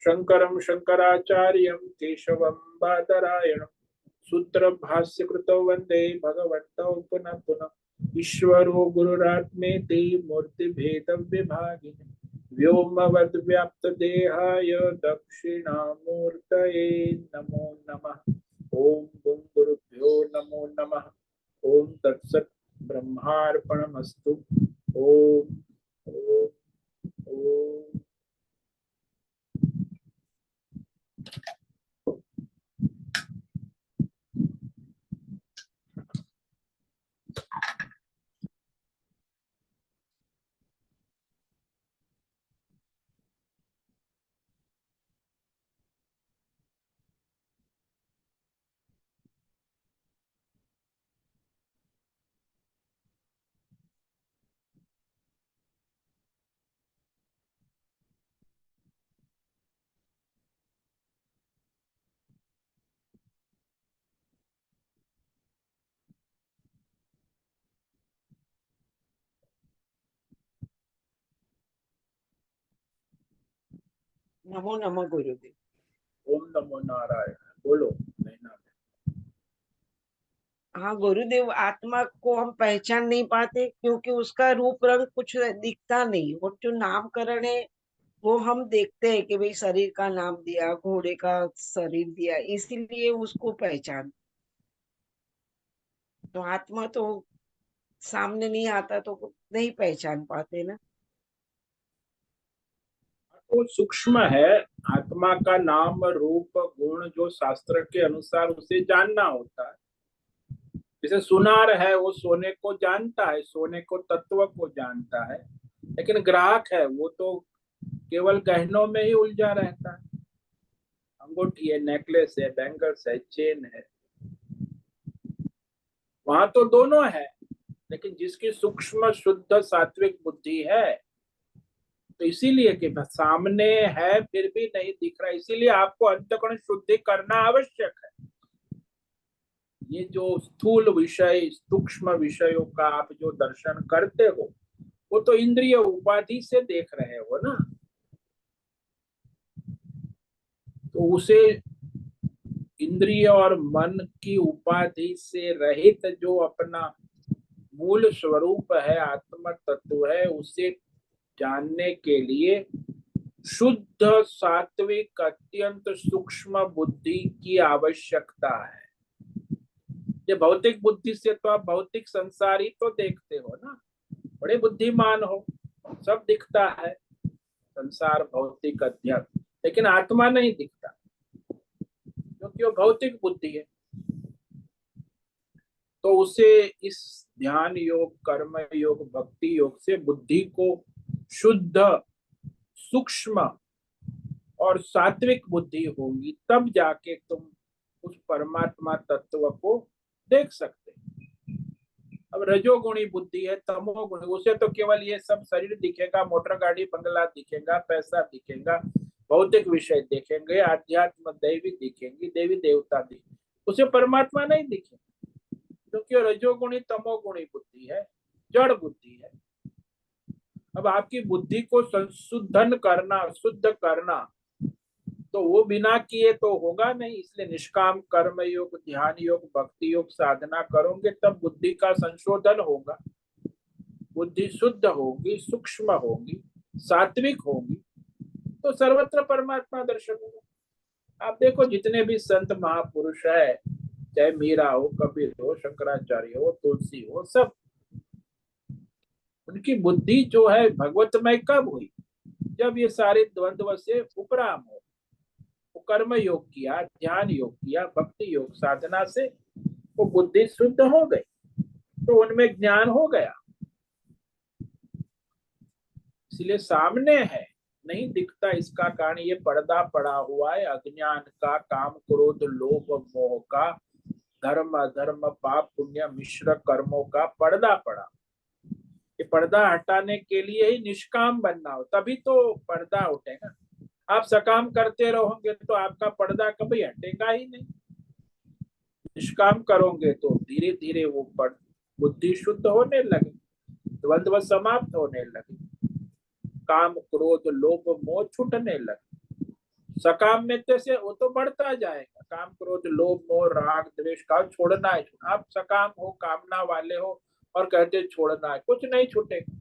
शंकरं शंकराचार्यं केशवं बादरायणं सूत्र भाष्य कृतौ वंदे भगवन्तौ पुनः पुनः। ईश्वरो गुरुरात्मेति मूर्ति भेद विभागिने व्योमवद् व्याप्त देहाय दक्षिणामूर्तये नमो नमः। ओम गुं गुरुभ्यो नमो नमः। ओम तत्सत् ब्रह्मार्पणमस्तु। ओम ओम ओम। नमो नमः गुरुदेव। ओम नमो नारायण। बोलो नैना। हाँ गुरुदेव, आत्मा को हम पहचान नहीं पाते क्योंकि उसका रूप रंग कुछ दिखता नहीं। और जो नामकरण है वो हम देखते हैं कि भाई शरीर का नाम दिया, घोड़े का शरीर दिया, इसीलिए उसको पहचान। तो आत्मा तो सामने नहीं आता तो नहीं पहचान पाते ना। तो सूक्ष्म है। आत्मा का नाम रूप गुण जो शास्त्र के अनुसार उसे जानना होता है। जैसे सुनार है, वो सोने को जानता है, सोने को तत्व को जानता है। लेकिन ग्राहक है, वो तो केवल गहनों में ही उलझा रहता है। अंगूठी है, नेकलेस है, बैंगल्स है, चेन है, वहां तो दोनों है। लेकिन जिसकी सूक्ष्म शुद्ध सात्विक बुद्धि है, तो इसीलिए कि सामने है फिर भी नहीं दिख रहा, इसीलिए आपको अंतःकरण शुद्धि करना आवश्यक है। ये जो स्थूल विषय सूक्ष्म विषयों का आप जो दर्शन करते हो, वो तो इंद्रिय उपाधि से देख रहे हो ना। तो उसे इंद्रिय और मन की उपाधि से रहित जो अपना मूल स्वरूप है, आत्म तत्व है, उसे जानने के लिए शुद्ध सात्विक अत्यंत सूक्ष्म बुद्धि की आवश्यकता है। ये भौतिक बुद्धि से तो आप भौतिक संसार ही तो देखते हो ना, बड़े बुद्धिमान हो, सब दिखता है, संसार भौतिक अध्यात्म, लेकिन आत्मा नहीं दिखता क्योंकि वो भौतिक बुद्धि है। तो उसे इस ध्यान योग, कर्म योग, भक्ति योग से बुद्धि को शुद्ध सूक्ष्म और सात्विक बुद्धि होगी, तब जाके तुम उस परमात्मा तत्व को देख सकते। अब रजोगुणी बुद्धि है, तमोगुणी, उसे तो केवल ये सब शरीर दिखेगा, मोटर गाड़ी बंगला दिखेगा, पैसा दिखेगा, भौतिक विषय देखेंगे, आध्यात्म दैवी दिखेंगे, देवी देवता दिखेंगे, उसे परमात्मा नहीं दिखेगा क्योंकि रजोगुणी तमोगुणी बुद्धि है, जड़ बुद्धि है। अब आपकी बुद्धि को संशोधन करना, शुद्ध करना, तो वो बिना किए तो होगा नहीं। इसलिए निष्काम कर्म योग, ध्यान योग, भक्ति योग साधना करोगे तब बुद्धि का संशोधन होगा, बुद्धि शुद्ध होगी, सूक्ष्म होगी, सात्विक होगी, तो सर्वत्र परमात्मा दर्शन होगा। आप देखो जितने भी संत महापुरुष है, चाहे मीरा हो, कबीर हो, शंकराचार्य हो, तुलसी हो, सब उनकी बुद्धि जो है भगवतमय कब हुई? जब ये सारे द्वंद्व से उपराम हो, कर्म योग किया, ध्यान योग किया, भक्ति योग साधना से वो बुद्धि शुद्ध हो गई, तो उनमें ज्ञान हो गया। इसलिए सामने है, नहीं दिखता, इसका कारण ये पर्दा पड़ा हुआ है अज्ञान का, काम क्रोध लोभ मोह का, धर्म अधर्म पाप पुण्य मिश्र कर्मों का पर्दा पड़ा। ये पर्दा हटाने के लिए ही निष्काम बनना हो, तभी तो पर्दा उठेगा। आप सकाम करते रहोगे तो आपका पर्दा कभी हटेगा ही नहीं। निष्काम करोगे तो धीरे धीरे वो बुद्धि शुद्ध होने लगे, द्वंद्व समाप्त होने लगे, काम क्रोध लोभ मोह छूटने लगे। सकाम में से वो तो बढ़ता जाएगा, काम क्रोध लोभ मोह राग द्वेष का छोड़ना है। आप सकाम हो, कामना वाले हो और कहते छोड़ना है, कुछ नहीं छूटेगा।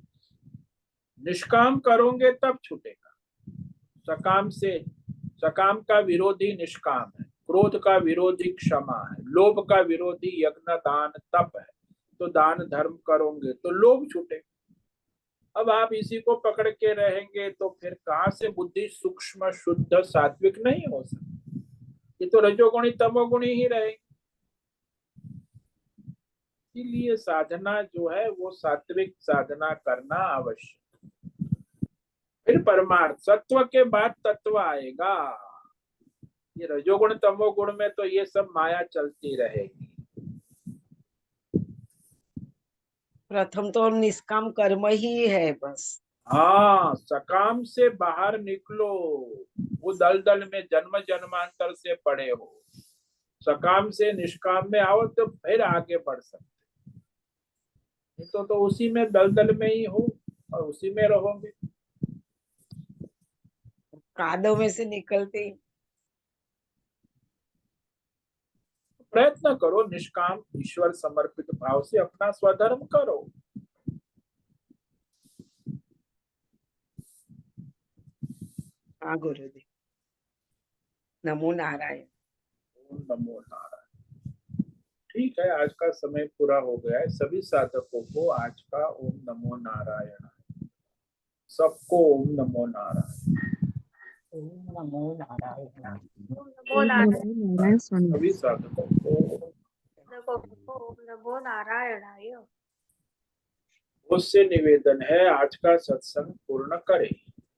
निष्काम करोगे तब छूटेगा। सकाम से, सकाम का विरोधी निष्काम है, क्रोध का विरोधी क्षमा है, लोभ का विरोधी यज्ञ दान तप है। तो दान धर्म करोगे तो लोभ छूटेगा। अब आप इसी को पकड़ के रहेंगे तो फिर कहां से बुद्धि सूक्ष्म शुद्ध सात्विक नहीं हो सकती। ये तो रजोगुणी तमोगुणी ही रहेगी। इसीलिए साधना जो है वो सात्विक साधना करना आवश्यक। फिर परमार्थ, सत्व के बाद तत्व आएगा। ये रजोगुण तमोगुण में तो ये सब माया चलती रहेगी। प्रथम तो निष्काम कर्म ही है बस। हाँ, सकाम से बाहर निकलो, वो दलदल में जन्म जन्मांतर से पड़े हो। सकाम से निष्काम में आओ तो फिर आगे बढ़ सकते, नहीं तो उसी में दलदल में ही हो और उसी में रहोगे। कादों में से निकलते ही। प्रयत्न करो, निष्काम ईश्वर समर्पित भाव से अपना स्वधर्म करो। हाँ गुरुदेव, नमो नारायण। ओम नमो नारायण। ठीक है, आज का समय पूरा हो गया है। सभी साधकों को आज का ओम नमो नारायण। सबको ओम नमो नारायण। ओम नमो नारायण। नमो नारायण स्वामी। सभी साधकों को नमो नारायणाय। उससे निवेदन है आज का सत्संग पूर्ण करें।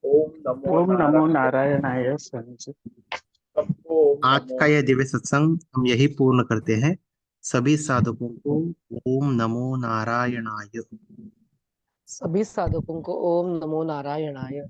ओम नमो नारायणाय स्वामी जी। सबको ओम आज नमो। का यह दिव्य सत्संग हम यही पूर्ण करते हैं। सभी साधकों को ओम नमो नारायणाय। सभी साधकों को ओम नमो नारायणाय।